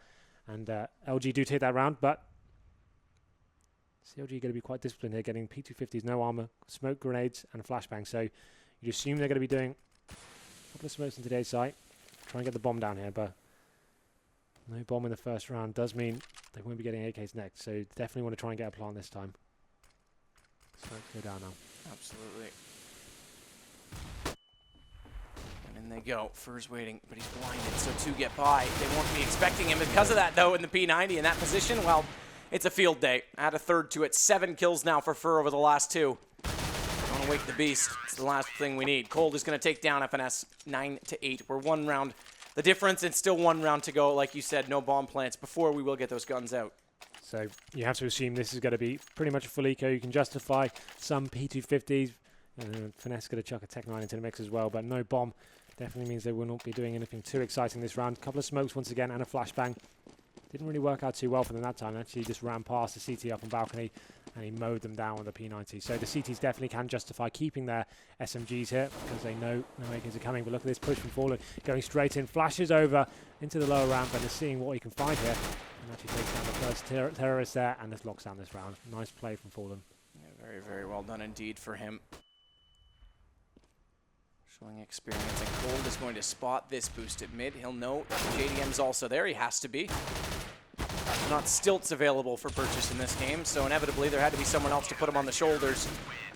and LG do take that round, but CLG are going to be quite disciplined here, getting P250s, no armor, smoke grenades, and a flashbang. So you'd assume they're going to be doing a couple of smokes in today's site, try and get the bomb down here, but no bomb in the first round does mean they won't be getting AKs next, so definitely want to try and get a plant this time. Smokes go down now. Absolutely. And they go. Fur's waiting, but he's blinded, so 2 get by. They won't be expecting him. Because of that, though, in the P90 in that position, well, it's a field day. Add a third to it. 7 kills now for Fur over the last 2. I want to wake the beast. It's the last thing we need. Cold is going to take down FNS 9-8. We're 1 round. The difference, it's still 1 round to go. Like you said, no bomb plants before we will get those guns out. So you have to assume this is going to be pretty much a full eco. You can justify some P250s. Finesse going to chuck a Tech 9 into the mix as well, but no bomb. Definitely means they will not be doing anything too exciting this round. Couple of smokes once again and a flashbang. Didn't really work out too well for them that time. Actually just ran past the CT up on balcony and he mowed them down with the P90. So the CTs definitely can justify keeping their SMGs here because they know no AKs are coming. But look at this push from Fallen going straight in. Flashes over into the lower ramp and is seeing what he can find here. And actually takes down the first terrorist there and just locks down this round. Nice play from Fallen. Yeah, very, very well done indeed for him. Showing experience, and Cold is going to spot this boost at mid. He'll know JDM's also there. He has to be. Not stilts available for purchase in this game, so inevitably there had to be someone else to put him on the shoulders.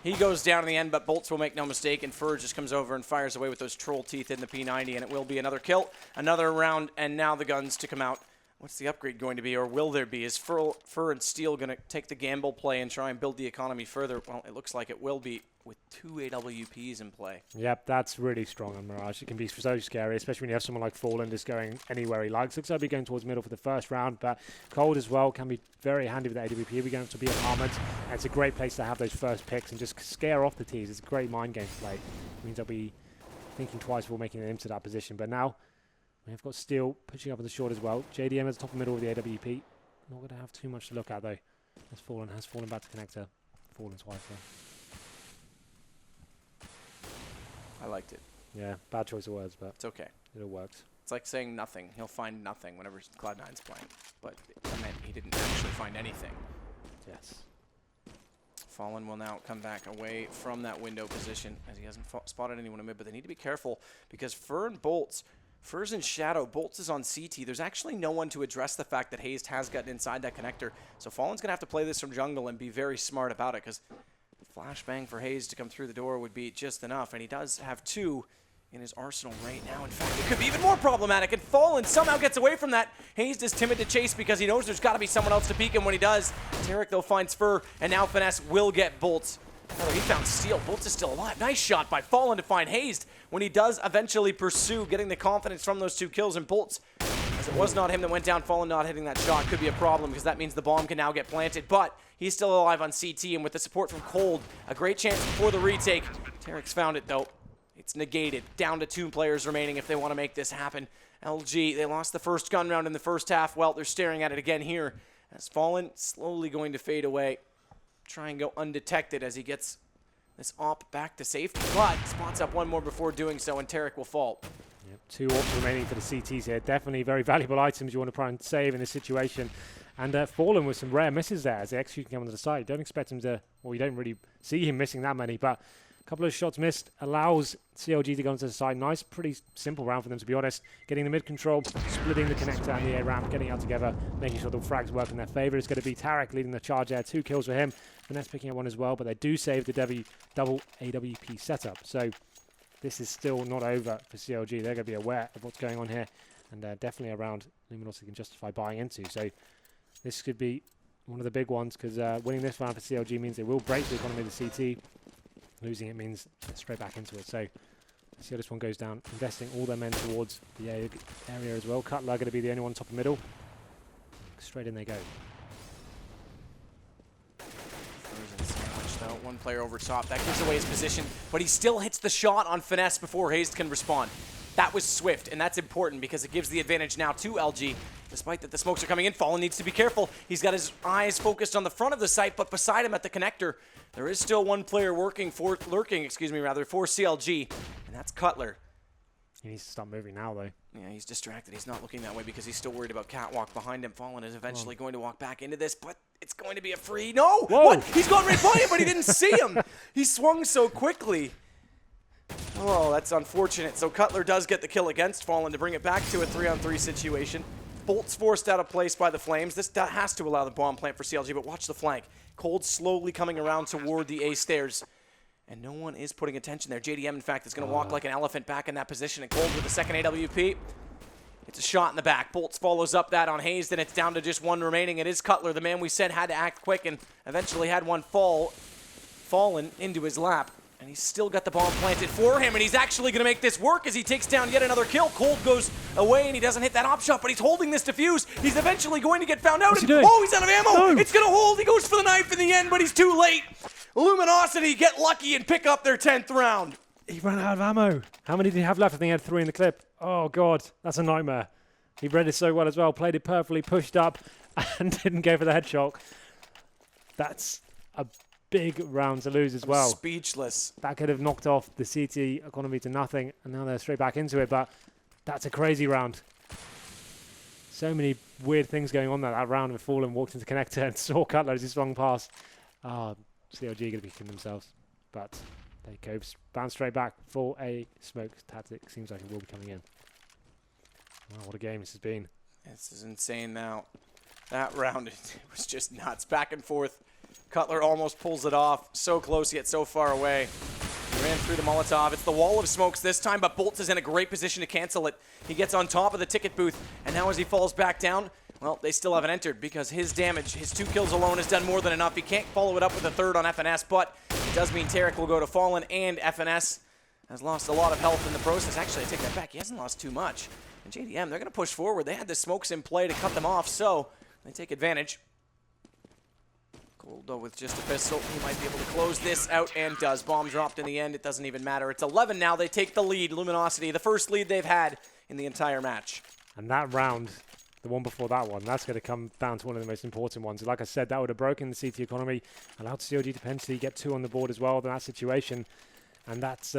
He goes down in the end, but Bolts will make no mistake, and Fur just comes over and fires away with those troll teeth in the P90, and it will be another kill, another round, and now the guns to come out. What's the upgrade going to be, or will there be? Is Fur and Steel going to take the gamble play and try and build the economy further? Well, it looks like it will be with 2 AWPs in play. Yep, that's really strong on Mirage. It can be so scary, especially when you have someone like Fallen just going anywhere he likes. Looks like he'll be going towards middle for the first round, but Cold as well can be very handy with the AWP. We're going to be armored, and it's a great place to have those first picks and just scare off the T's. It's a great mind game play. It means they'll be thinking twice before making it into that position, but now we've got Steel pushing up on the short as well. JDM at the top and middle of the AWP. Not going to have too much to look at, though. Has Fallen back to connector. Fallen twice, though. I liked it. Yeah, bad choice of words, but it's okay. It all works. It's like saying nothing. He'll find nothing whenever Cloud9's playing. But I meant he didn't actually find anything. Yes. Fallen will now come back away from that window position as he hasn't spotted anyone in mid, but they need to be careful because Fur and Bolts, Fur's in shadow, Bolts is on CT. There's actually no one to address the fact that Hazed has gotten inside that connector. So Fallen's going to have to play this from jungle and be very smart about it because flashbang for Hazed to come through the door would be just enough, and he does have 2 in his arsenal right now. In fact, it could be even more problematic, and Fallen somehow gets away from that. Hazed is timid to chase because he knows there's got to be someone else to peek him when he does. Tarek, though, finds Fur, and now Finesse will get Bolts. Oh, he found Steel. Bolts is still alive. Nice shot by Fallen to find Hazed when he does eventually pursue, getting the confidence from those 2 kills, and Bolts, as it was not him that went down, Fallen not hitting that shot could be a problem because that means the bomb can now get planted, but he's still alive on CT, and with the support from Cold, a great chance for the retake. Tarek's found it, though. It's negated. Down to 2 players remaining if they want to make this happen. LG, they lost the first gun round in the first half. Well, they're staring at it again here. As Fallen slowly going to fade away. Try and go undetected as he gets this op back to safety. But spots up one more before doing so, and Tarek will fall. Yep, 2 ops remaining for the CTs here. Definitely very valuable items you want to try and save in this situation. And Fallen with some rare misses there as they execute him onto the side. Don't expect him to, well, you don't really see him missing that many, but a couple of shots missed allows CLG to go onto the side. Nice, pretty simple round for them, to be honest. Getting the mid control, splitting the connector and the A ramp, getting out together, making sure the frags work in their favor. It's going to be Tarek leading the charge there. 2 kills for him. Vanessa picking up 1 as well, but they do save the double AWP setup. So this is still not over for CLG. They're going to be aware of what's going on here, and definitely around Luminosity can justify buying into. So this could be one of the big ones, because winning this round for CLG means they will break the economy of the CT. Losing it means straight back into it. So let's see how this one goes down. Investing all their men towards the area as well. Cutler going to be the only one top of middle. Straight in they go. Though. 1 player over top. That gives away his position, but he still hits the shot on Finesse before Hayes can respond. That was swift, and that's important because it gives the advantage now to LG. Despite that the smokes are coming in, Fallen needs to be careful. He's got his eyes focused on the front of the site, but beside him at the connector, there is still 1 player lurking for CLG, and that's Cutler. He needs to stop moving now, though. Yeah, he's distracted. He's not looking that way because he's still worried about Catwalk behind him. Fallen is eventually going to walk back into this, but it's going to be a free. No! Whoa. What? He's gone right by him, but he didn't see him. He swung so quickly. Oh, that's unfortunate. So Cutler does get the kill against Fallen to bring it back to a 3-on-3 situation. Bolt's forced out of place by the Flames. This has to allow the bomb plant for CLG, but watch the flank. Cold slowly coming around toward the A stairs. And no one is putting attention there. JDM, in fact, is going to walk like an elephant back in that position. And Cold with the second AWP. It's a shot in the back. Bolts follows up that on Hayes. Then it's down to just 1 remaining. It is Cutler, the man we said had to act quick, and eventually had one fallen into his lap. And he's still got the bomb planted for him, and he's actually going to make this work as he takes down yet another kill. Cold goes away, and he doesn't hit that op shot, but he's holding this defuse. He's eventually going to get found out. What's he doing? Oh, he's out of ammo. No. It's going to hold. He goes for the knife in the end, but he's too late. Luminosity get lucky and pick up their 10th round. He ran out of ammo. How many did he have left? I think he had 3 in the clip. Oh, God. That's a nightmare. He read it so well as well. Played it perfectly, pushed up, and didn't go for the headshot. That's a big round to lose as well. Speechless. That could have knocked off the CT economy to nothing, and now they're straight back into it, but that's a crazy round. So many weird things going on there. That round with Fallen walked into connector and saw Cutler as he swung past. CLG going to be kicking themselves, but they go bounce straight back for a smoke tactic. Seems like it will be coming in. Wow, what a game this has been. This is insane now. That round, it was just nuts. Back and forth. Cutler almost pulls it off. So close yet so far away. He ran through the Molotov. It's the wall of smokes this time, but Bolts is in a great position to cancel it. He gets on top of the ticket booth, and now as he falls back down, well, they still haven't entered because his damage, his 2 kills alone has done more than enough. He can't follow it up with a 3rd on FNS, but it does mean Tarek will go to Fallen, and FNS has lost a lot of health in the process. Actually, I take that back. He hasn't lost too much. And JDM, they're going to push forward. They had the smokes in play to cut them off, so they take advantage. Cold, though, with just a pistol, he might be able to close this out, and does. Bomb dropped in the end. It doesn't even matter. It's 11 now. They take the lead. Luminosity, the first lead they've had in the entire match. And that round, the one before that one, that's going to come down to one of the most important ones. Like I said, that would have broken the CT economy, allowed CLG to potentially get 2 on the board as well in that situation. And that's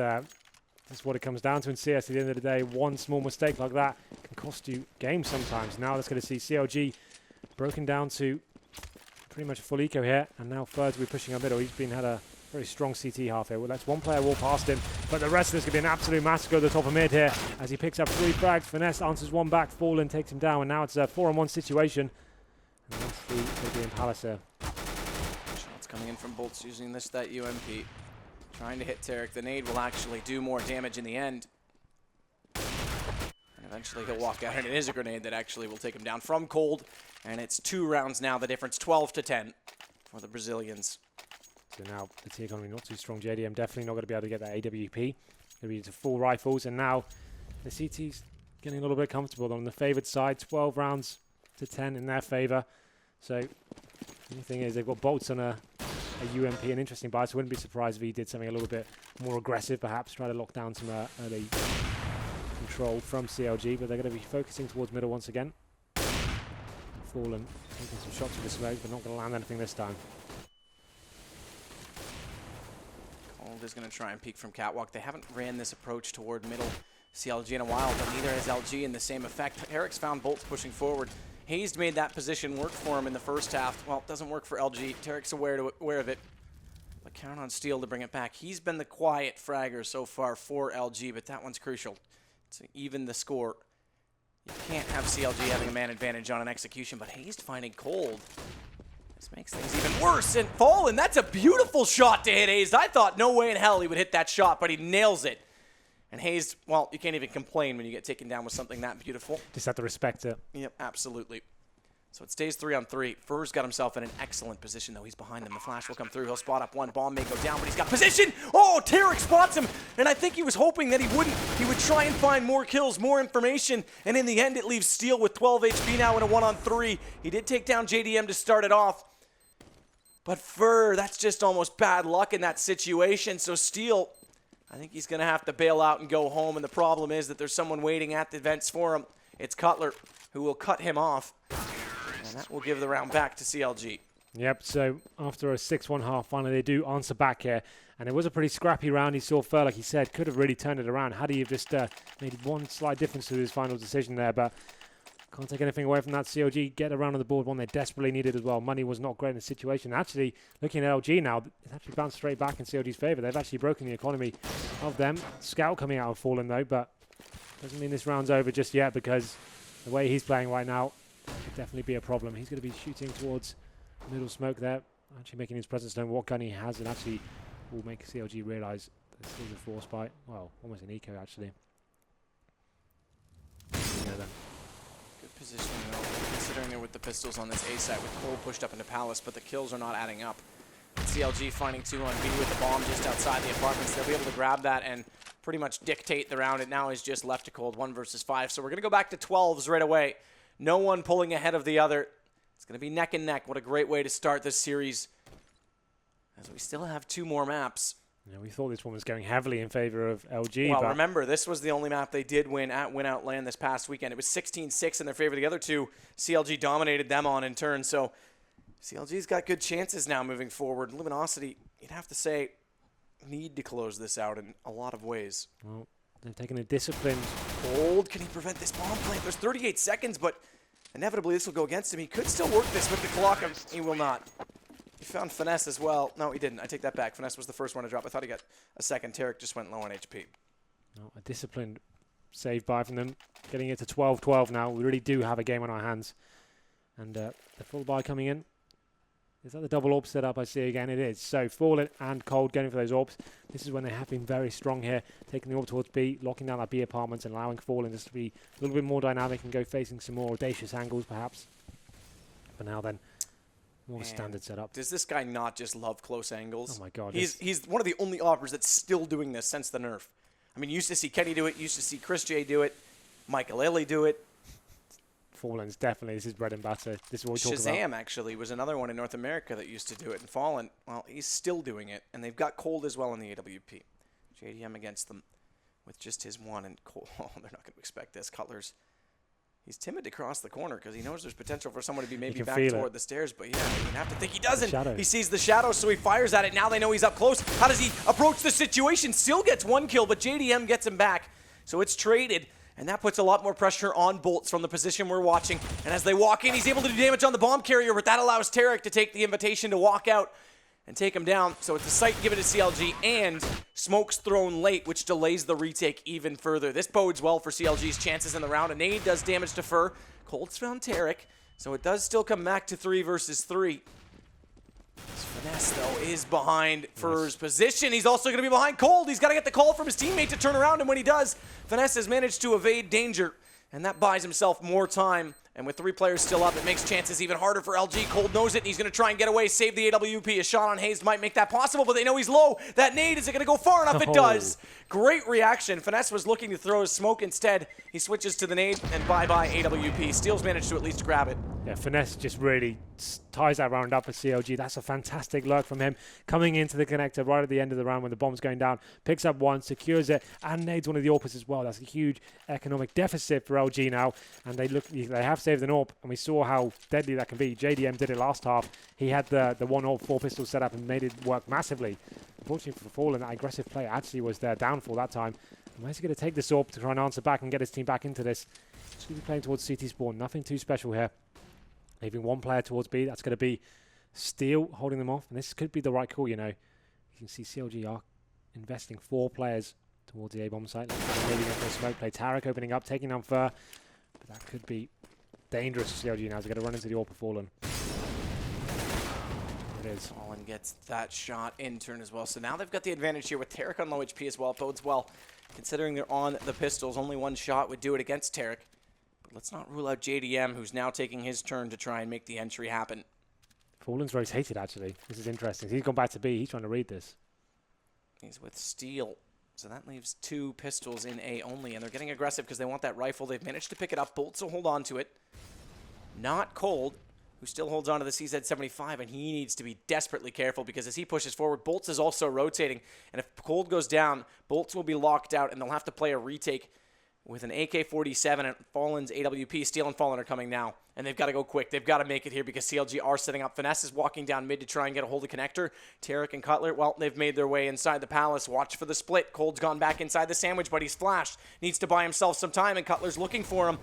what it comes down to in CS at the end of the day. One small mistake like that can cost you games sometimes. Now that's going to see CLG broken down to pretty much a full eco here, and now Thirds will be pushing up middle. He's had a very strong CT half here. Well, that's 1 player walk past him, but the rest of this could be an absolute massacre at the top of mid here as he picks up 3 frags. Finesse answers 1 back, Fallen takes him down, and now it's a 4-on-1 situation. And that's the Indian Palace here. Shots coming in from Bolts using that UMP. Trying to hit Tarek. The nade will actually do more damage in the end. And eventually he'll walk out, and it is a grenade that actually will take him down from Cold. And it's 2 rounds now, the difference 12-10 for the Brazilians. So now the T economy not too strong. JDM definitely not going to be able to get that AWP. Going to be into full rifles, and now the CT's getting a little bit comfortable on the favoured side. 12 rounds to 10 in their favour. So the only thing is they've got Bolts on a a UMP, an interesting buy. So I wouldn't be surprised if he did something a little bit more aggressive, perhaps try to lock down some early control from CLG, but they're going to be focusing towards middle once again. Fallen taking some shots with the smoke, but not going to land anything this time. Cold is going to try and peek from catwalk. They haven't ran this approach toward middle CLG in a while, but neither has LG in the same effect. Eric's found bolts pushing forward. Hayes made that position work for him in the first half. Well, it doesn't work for LG. Tarek's aware of it, but count on Steel to bring it back. He's been the quiet fragger so far for LG, but that one's crucial to even the score. You can't have CLG having a man advantage on an execution, but Hayes finding Cold. This makes things even worse. And Fallen, that's a beautiful shot to hit Hayes. I thought no way in hell he would hit that shot, but he nails it. And Hayes, well, you can't even complain when you get taken down with something that beautiful. Just have to respect it. Yep, absolutely. So it stays 3-on-3. Furr's got himself in an excellent position, though. He's behind him. The flash will come through. He'll spot up one. Bomb may go down, but he's got position. Oh, Tarek spots him. And I think he was hoping that he wouldn't. He would try and find more kills, more information. And in the end, it leaves Steel with 12 HP now in a 1-on-3. He did take down JDM to start it off. But Fur, that's just almost bad luck in that situation. So Steel, I think he's going to have to bail out and go home. And the problem is that there's someone waiting at the vents for him. It's Cutler, who will cut him off. And that will give the round back to CLG. Yep, so after a 6-1 half, finally they do answer back here. And it was a pretty scrappy round. He saw Fur, like he said, could have really turned it around had he just made one slight difference to his final decision there. But can't take anything away from that. CLG get around on the board, one they desperately needed as well. Money was not great in the situation. Actually, looking at LG now, it's actually bounced straight back in CLG's favor. They've actually broken the economy of them. Scout coming out of Fallen though, but doesn't mean this round's over just yet, because the way he's playing right now could definitely be a problem. He's going to be shooting towards middle smoke there, actually making his presence known what gun he has, and actually will make CLG realise this is a force fight. Well, almost an eco actually. Good position though, considering they're with the pistols on this A site with Cole pushed up into Palace, but the kills are not adding up. CLG finding 2 on B with the bomb just outside the apartments. They'll be able to grab that and pretty much dictate the round. It now is just left to Cold, 1 versus 5. So we're going to go back to 12s right away. No one pulling ahead of the other. It's going to be neck and neck. What a great way to start this series, as we still have 2 more maps. Yeah, we thought this one was going heavily in favor of LG. Well, but remember, this was the only map they did win at Win Out Land this past weekend. It was 16-6 in their favor. The other 2, CLG dominated them on in turn. So CLG's got good chances now moving forward. Luminosity, you'd have to say, need to close this out in a lot of ways. Well, they've taken a disciplined... Cold, can he prevent this bomb plant? There's 38 seconds, but inevitably this will go against him. He could still work this with the clock. He will not. He found Finesse as well. No, he didn't. I take that back. Finesse was the first one to drop. I thought he got a second. Tarek just went low on HP. No, a disciplined save by from them. Getting it to 12-12 now. We really do have a game on our hands. And the full buy coming in. Is that the double AWP set up I see again? It is. So Fallen and Cold going for those AWPs. This is when they have been very strong here, taking the AWP towards B, locking down that B apartments and allowing Fallen just to be a little bit more dynamic and go facing some more audacious angles perhaps. But now then, more standard setup. Does this guy not just love close angles? Oh my god. He's one of the only offers that's still doing this since the nerf. I mean, you used to see Kenny do it, you used to see Chris J do it, Michael Illy do it. Fallen's definitely, this is bread and butter. This is what we talk about. Shazam, actually, was another one in North America that used to do it. And Fallen, well, he's still doing it. And they've got Cold as well in the AWP. JDM against them with just his 1. And Cold, oh, they're not going to expect this. Cutler's, he's timid to cross the corner because he knows there's potential for someone to be maybe back toward the stairs. But yeah, you have to think he doesn't. He sees the shadow, so he fires at it. Now they know he's up close. How does he approach the situation? Still gets 1 kill, but JDM gets him back. So it's traded. And that puts a lot more pressure on Bolts from the position we're watching. And as they walk in, he's able to do damage on the bomb carrier, but that allows Tarek to take the invitation to walk out and take him down. So it's a sight given to CLG, and smoke's thrown late, which delays the retake even further. This bodes well for CLG's chances in the round. A nade does damage to Fur. Cold's found Tarek, so it does still come back to 3 versus 3. Finesse, though, is behind Fur's position. He's also going to be behind Cold. He's got to get the call from his teammate to turn around, and when he does, Finesse has managed to evade danger, and that buys himself more time. And with 3 players still up, it makes chances even harder for LG. Cold knows it, and he's going to try and get away, save the AWP. A shot on Hayes might make that possible, but they know he's low. That nade, is it going to go far enough? It does. Great reaction. Finesse was looking to throw his smoke instead. He switches to the nade, and bye-bye AWP. Steel's managed to at least grab it. Yeah, Finesse just really ties that round up for CLG. That's a fantastic lurk from him. Coming into the connector right at the end of the round when the bomb's going down. Picks up one, secures it, and nades one of the AWPs as well. That's a huge economic deficit for LG now. And they have saved an AWP, and we saw how deadly that can be. JDM did it last half. He had the one AWP 4 pistol set up and made it work massively. Unfortunately for Fallen, that aggressive play actually was their downfall that time. Where's he going to take this AWP to try and answer back and get his team back into this? Just going to be playing towards CT spawn. Nothing too special here. Leaving one player towards B. That's going to be Steel holding them off. And this could be the right call, you know. You can see CLG are investing 4 players towards the A-bomb site. Maybe going for a smoke play. Tarek opening up, taking down Fur. But that could be dangerous for CLG now. They're going to run into the AWP of Fallen. It is. Fallen gets that shot in turn as well. So now they've got the advantage here with Tarek on low HP as well. It bodes well, considering they're on the pistols. Only one shot would do it against Tarek. Let's not rule out JDM, who's now taking his turn to try and make the entry happen. Fallen's rotated, actually. This is interesting. He's gone back to B. He's trying to read this. He's with Steel. So that leaves 2 pistols in A only, and they're getting aggressive because they want that rifle. They've managed to pick it up. Bolts will hold on to it. Not Cold, who still holds on to the CZ-75, and he needs to be desperately careful because as he pushes forward, Bolts is also rotating. And if Cold goes down, Bolts will be locked out, and they'll have to play a retake with an AK-47 and Fallen's AWP. Steel and Fallen are coming now, and they've got to go quick. They've got to make it here because CLG are setting up. Finesse is walking down mid to try and get a hold of connector. Tarek and Cutler, well, they've made their way inside the palace. Watch for the split. Cold's gone back inside the sandwich, but he's flashed. Needs to buy himself some time, and Cutler's looking for him.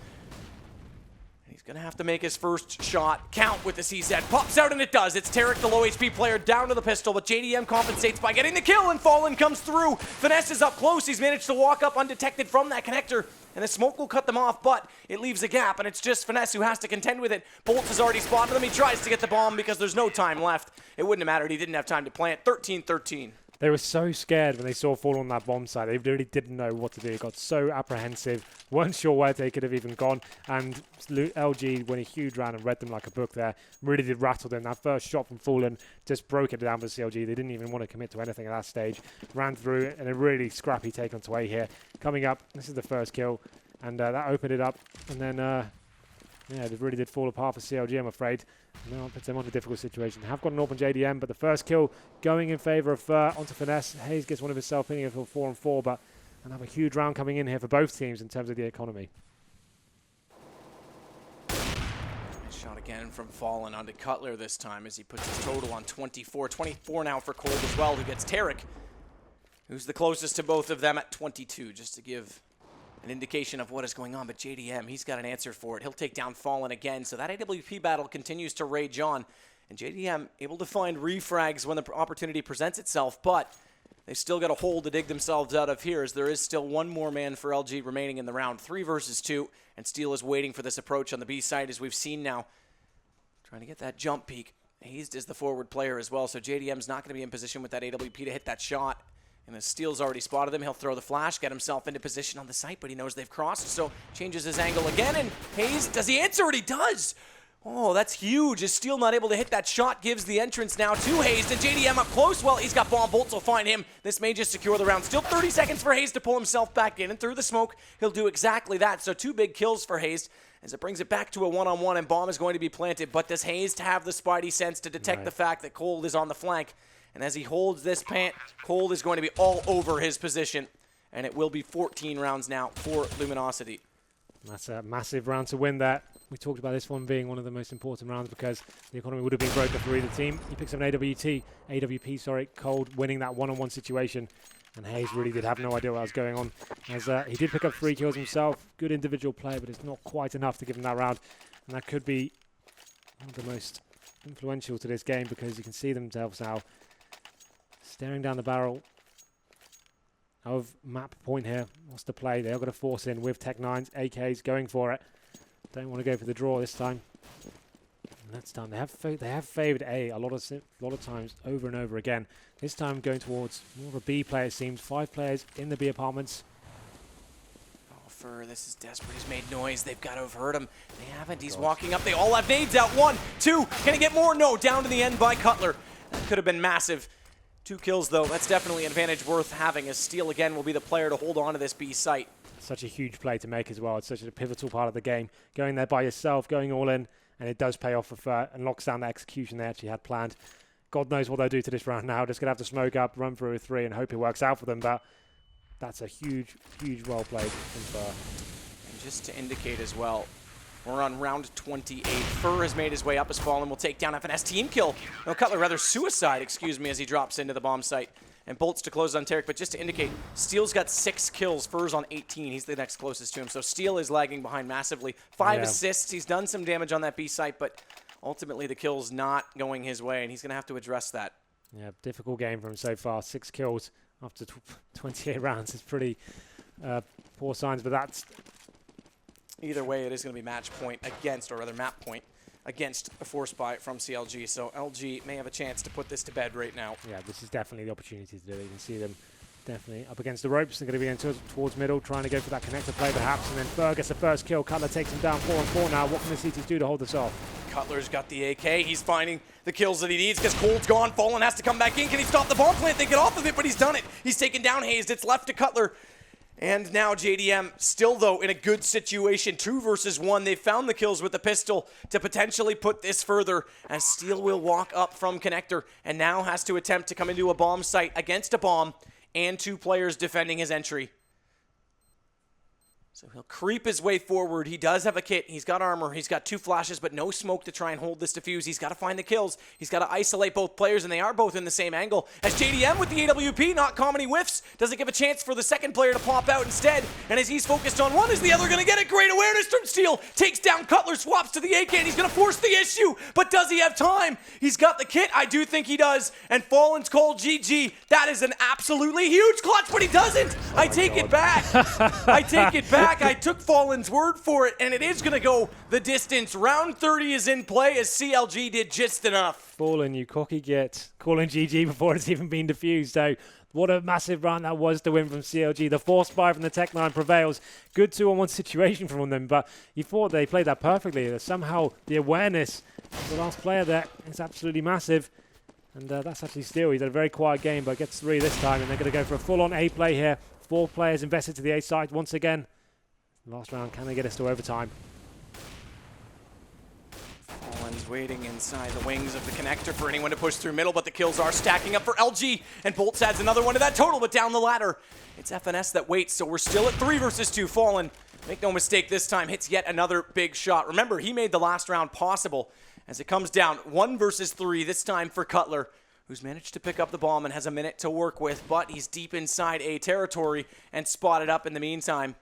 He's going to have to make his first shot count with the CZ. Pops out, and it does. It's Tarek, the low HP player, down to the pistol, but JDM compensates by getting the kill, and Fallen comes through. Finesse is up close. He's managed to walk up undetected from that connector, and the smoke will cut them off, but it leaves a gap, and it's just Finesse who has to contend with it. Bolts has already spotted him. He tries to get the bomb because there's no time left. It wouldn't have mattered. He didn't have time to plant. 13-13. They were so scared when they saw Fall on that bomb site. They really didn't know what to do. They got so apprehensive, weren't sure where they could have even gone. And LG went a huge round and read them like a book there. Really did rattle them. That first shot from Fallen just broke it down for CLG. They didn't even want to commit to anything at that stage. Ran through it, and a really scrappy take onto A here. Coming up, this is the first kill, and that opened it up. And then, yeah, it really did fall apart for CLG, I'm afraid. No, it puts them on a difficult situation. Have got an open JDM, but the first kill going in favour of Fur onto Finesse. Hayes gets one of himself, hitting it for 4-on-4, but another huge round coming in here for both teams in terms of the economy. Shot again from Fallen onto Cutler this time as he puts his total on 24. 24 now for Cold as well, who gets Tarek, who's the closest to both of them at 22, just to give an indication of what is going on. But JDM, he's got an answer for it. He'll take down Fallen again. So that AWP battle continues to rage on. And JDM able to find refrags when the opportunity presents itself, but they've still got a hole to dig themselves out of here as there is still one more man for LG remaining in the round. 3 versus 2, and Steel is waiting for this approach on the B side as we've seen now. Trying to get that jump peak. Hazed is the forward player as well, so JDM's not going to be in position with that AWP to hit that shot. And as Steel's already spotted him, he'll throw the flash, get himself into position on the site, but he knows they've crossed, so changes his angle again, and Hayes, does he answer it? He does! Oh, that's huge. Is Steel not able to hit that shot? Gives the entrance now to Hayes, and JDM up close. Well, he's got bomb. Bolts will find him. This may just secure the round. Still 30 seconds for Hayes to pull himself back in, and through the smoke, he'll do exactly that. So 2 big kills for Hayes as it brings it back to a one-on-one, and bomb is going to be planted. But does Hayes have the spidey sense to detect the fact that Cold is on the flank? And as he holds this pant, Cold is going to be all over his position. And it will be 14 rounds now for Luminosity. That's a massive round to win that. We talked about this one being one of the most important rounds because the economy would have been broken for either team. He picks up an AWP, Cold winning that one-on-one situation. And Hayes really did have no idea what was going on. As he did pick up 3 kills himself. Good individual play, but it's not quite enough to give him that round. And that could be one of the most influential to this game because you can see themselves now staring down the barrel of map point here. What's the play? They're going to force in with Tech 9s, AKs going for it. Don't want to go for the draw this time. And that's done. They have favoured A a lot of times over and over again. This time going towards more of a B player, it seems. 5 players in the B apartments. Oh, Fur, this is desperate. He's made noise. They've got to have heard him. They haven't. He's walking up. They all have nades out. 1, 2. Can he get more? No. Down to the end by Cutler. That could have been massive. 2 kills, though. That's definitely an advantage worth having, as Steel, again, will be the player to hold on to this B site. Such a huge play to make as well. It's such a pivotal part of the game. Going there by yourself, going all in, and it does pay off for Fur and locks down the execution they actually had planned. God knows what they'll do to this round now. Just going to have to smoke up, run through a 3 and hope it works out for them, but that's a huge, huge well played from Fur. And just to indicate as well, we're on round 28. Fur has made his way up as Fallen will take down FNS team kill. No, Cutler, rather suicide, excuse me, as he drops into the bomb site. And Bolts to close on Tarek, but just to indicate, Steel's got 6 kills, Fur's on 18. He's the next closest to him, so Steel is lagging behind massively. 5 assists, he's done some damage on that B site, but ultimately the kill's not going his way, and he's going to have to address that. Yeah, difficult game for him so far. 6 kills after 28 rounds is pretty poor signs, but that's... Either way, it is going to be match point against, or rather map point, against a force buy from CLG. So LG may have a chance to put this to bed right now. Yeah, this is definitely the opportunity to do it. You can see them definitely up against the ropes. They're going to be going towards middle, trying to go for that connector play perhaps. And then Fur gets the first kill. Cutler takes him down 4-on-4 now. What can the CTs do to hold this off? Cutler's got the AK. He's finding the kills that he needs because Cold's gone. Fallen has to come back in. Can he stop the bomb plant? They get off of it, but he's done it. He's taken down Hazed. It's left to Cutler. And now JDM still, though, in a good situation. 2 versus 1. They found the kills with the pistol to potentially put this further as Steel will walk up from connector and now has to attempt to come into a bomb site against a bomb and 2 players defending his entry. So he'll creep his way forward. He does have a kit. He's got armor. He's got 2 flashes, but no smoke to try and hold this defuse. He's got to find the kills. He's got to isolate both players, and they are both in the same angle. As JDM with the AWP, not common, he whiffs. Doesn't give a chance for the second player to pop out instead. And as he's focused on one, is the other going to get it? Great awareness from Steel. Takes down Cutler, swaps to the AK, and he's going to force the issue. But does he have time? He's got the kit. I do think he does. And Fallen's called GG. That is an absolutely huge clutch, but he doesn't. I take it back. I take it back. I took Fallen's word for it, and it is going to go the distance. Round 30 is in play as CLG did just enough. Fallen, you cocky git. Calling GG before it's even been defused. So what a massive round that was to win from CLG. The force buy from the Tech 9 prevails. Good 2-on-1 situation from them, but you thought they played that perfectly. Somehow the awareness of the last player there is absolutely massive. And that's actually Steel. He did a very quiet game, but gets 3 this time, and they're going to go for a full-on A play here. 4 players invested to the A side once again. Last round, can they get us to overtime? Fallen's waiting inside the wings of the connector for anyone to push through middle, but the kills are stacking up for LG, and Bolts adds another one to that total, but down the ladder, it's FNS that waits, so we're still at 3 versus 2. Fallen, make no mistake, this time hits yet another big shot. Remember, he made the last round possible as it comes down 1 versus 3, this time for Cutler, who's managed to pick up the bomb and has a minute to work with, but he's deep inside A territory and spotted up in the meantime.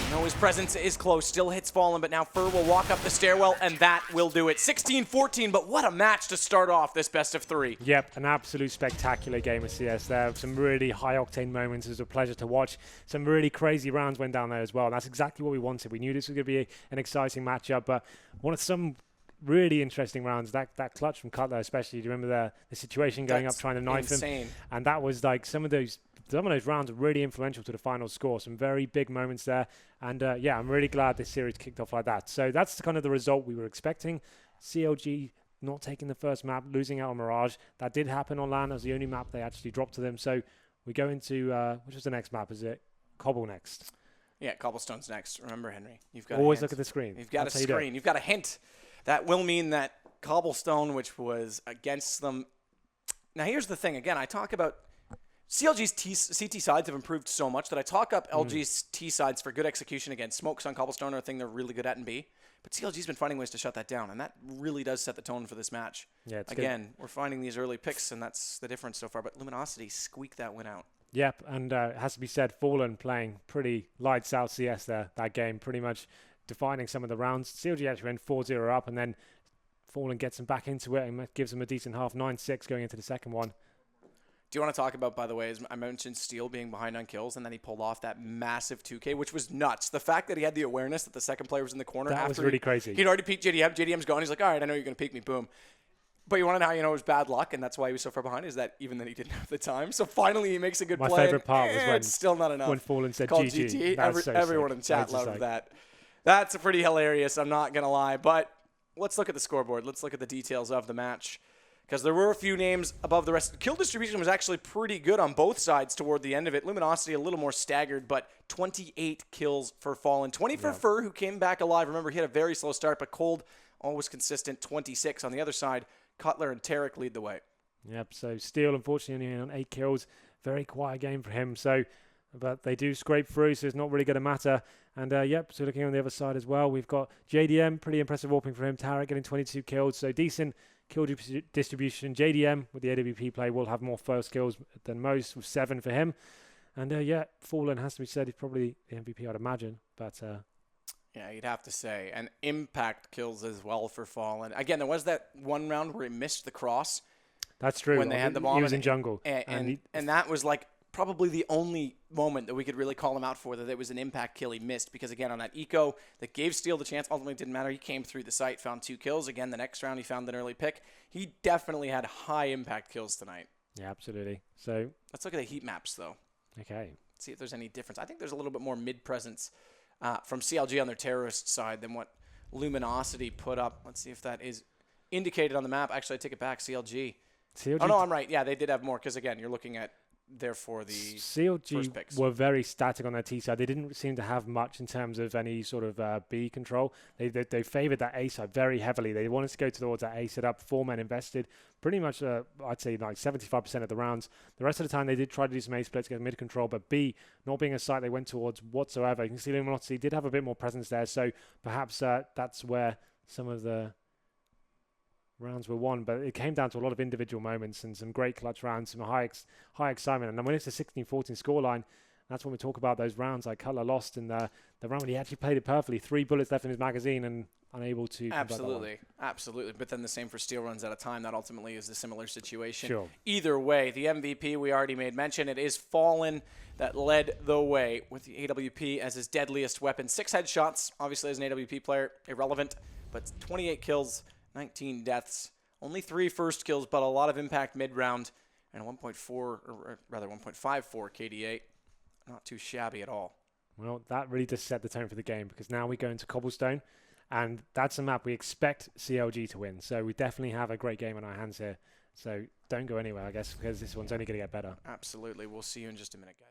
No, his presence is close, still hits Fallen, but now Fur will walk up the stairwell, and that will do it. 16-14, but what a match to start off this best of 3. Yep, an absolute spectacular game of CS there. Some really high-octane moments. It was a pleasure to watch. Some really crazy rounds went down there as well, and that's exactly what we wanted. We knew this was going to be an exciting matchup, but wanted some really interesting rounds. That clutch from Cutler especially. Do you remember the situation going up, trying to knife him? And that was like some of those rounds are really influential to the final score. Some very big moments there. And yeah, I'm really glad this series kicked off like that. So that's kind of the result we were expecting. CLG not taking the first map, losing out on Mirage. That did happen on LAN. That was the only map they actually dropped to them. So we go into, which was the next map? Is it Cobble next? Yeah, Cobblestone's next. Remember, Henry, you've got always look at the screen. You've got a screen. You've got a hint. That will mean that Cobblestone, which was against them. Now, here's the thing. Again, I talk about CLG's CT sides have improved so much that I talk up LG's T sides for good execution against smokes on Cobblestone are a thing they're really good at in B. But CLG's been finding ways to shut that down, and that really does set the tone for this match. Yeah, it's Again, good. We're finding these early picks, and that's the difference so far. But Luminosity squeaked that win out. Yep, and it has to be said, Fallen playing pretty lights out CS there, that game, pretty much defining some of the rounds. CLG actually went 4-0 up, and then Fallen gets them back into it and gives them a decent half, 9-6 going into the second one. Do you want to talk about, by the way, as I mentioned Steel being behind on kills, and then he pulled off that massive 2K, which was nuts. The fact that he had the awareness that the second player was in the corner. That was really crazy. He'd already peeked JDM. JDM's gone. He's like, all right, I know you're going to peek me. Boom. But you want to know how you know it was bad luck, and that's why he was so far behind, is that even that he didn't have the time. So finally he makes a good play. My favorite part was when it's still not enough. When Fallen said Called GG. Everyone in chat loved that. That's pretty hilarious, I'm not going to lie. But let's look at the scoreboard. Let's look at the details of the match. Because there were a few names above the rest. Kill distribution was actually pretty good on both sides toward the end of it. Luminosity a little more staggered, but 28 kills for Fallen. 20 for Fur, who came back alive. Remember, he had a very slow start, but Cold always consistent, 26. On the other side, Cutler and Tarek lead the way. Yep, so Steel, unfortunately, only on 8 kills. Very quiet game for him. So, but they do scrape through, so it's not really going to matter. And, yep, so looking on the other side as well, we've got JDM, pretty impressive warping for him. Tarek getting 22 kills, so decent kill distribution. JDM, with the AWP play, will have more first kills than most, with 7 for him. And, yeah, Fallen has to be said, he's probably the MVP, I'd imagine. But, yeah, you'd have to say. And impact kills as well for Fallen. Again, there was that one round where he missed the cross. That's true. When they had the bomb. He was in jungle. And that was like probably the only moment that we could really call him out for, that it was an impact kill he missed. Because, again, on that eco that gave Steel the chance, ultimately it didn't matter. He came through the site, found 2 kills. Again, the next round he found an early pick. He definitely had high impact kills tonight. Yeah, absolutely. So let's look at the heat maps, though. Okay. See if there's any difference. I think there's a little bit more mid-presence from CLG on their terrorist side than what Luminosity put up. Let's see if that is indicated on the map. Actually, I take it back. CLG. Oh, no, I'm right. Yeah, they did have more because, again, you're looking at, therefore, the CLG first picks. Were very static on their T side. They didn't seem to have much in terms of any sort of B control. They favored that A side very heavily. They wanted to go towards that A setup. 4 men invested. Pretty much, I'd say, like 75% of the rounds. The rest of the time, they did try to do some A splits, get mid control, but B, not being a site they went towards whatsoever. You can see Luminosity did have a bit more presence there, so perhaps that's where some of the rounds were won, but it came down to a lot of individual moments and some great clutch rounds, some high excitement. And then when it's a 16-14 scoreline, that's when we talk about those rounds like Cutler lost in the round when he actually played it perfectly. 3 bullets left in his magazine and unable to... Absolutely. But then the same for Steel runs out of time. That ultimately is a similar situation. Sure. Either way, the MVP, we already made mention. It is Fallen that led the way with the AWP as his deadliest weapon. 6 headshots, obviously as an AWP player, irrelevant, but 28 kills, 19 deaths, only 3 first kills, but a lot of impact mid-round, and a 1.4, or rather 1.54 KDA. Not too shabby at all. Well, that really does set the tone for the game, because now we go into Cobblestone, and that's a map we expect CLG to win. So we definitely have a great game on our hands here. So don't go anywhere, I guess, because this one's only going to get better. Absolutely. We'll see you in just a minute, guys.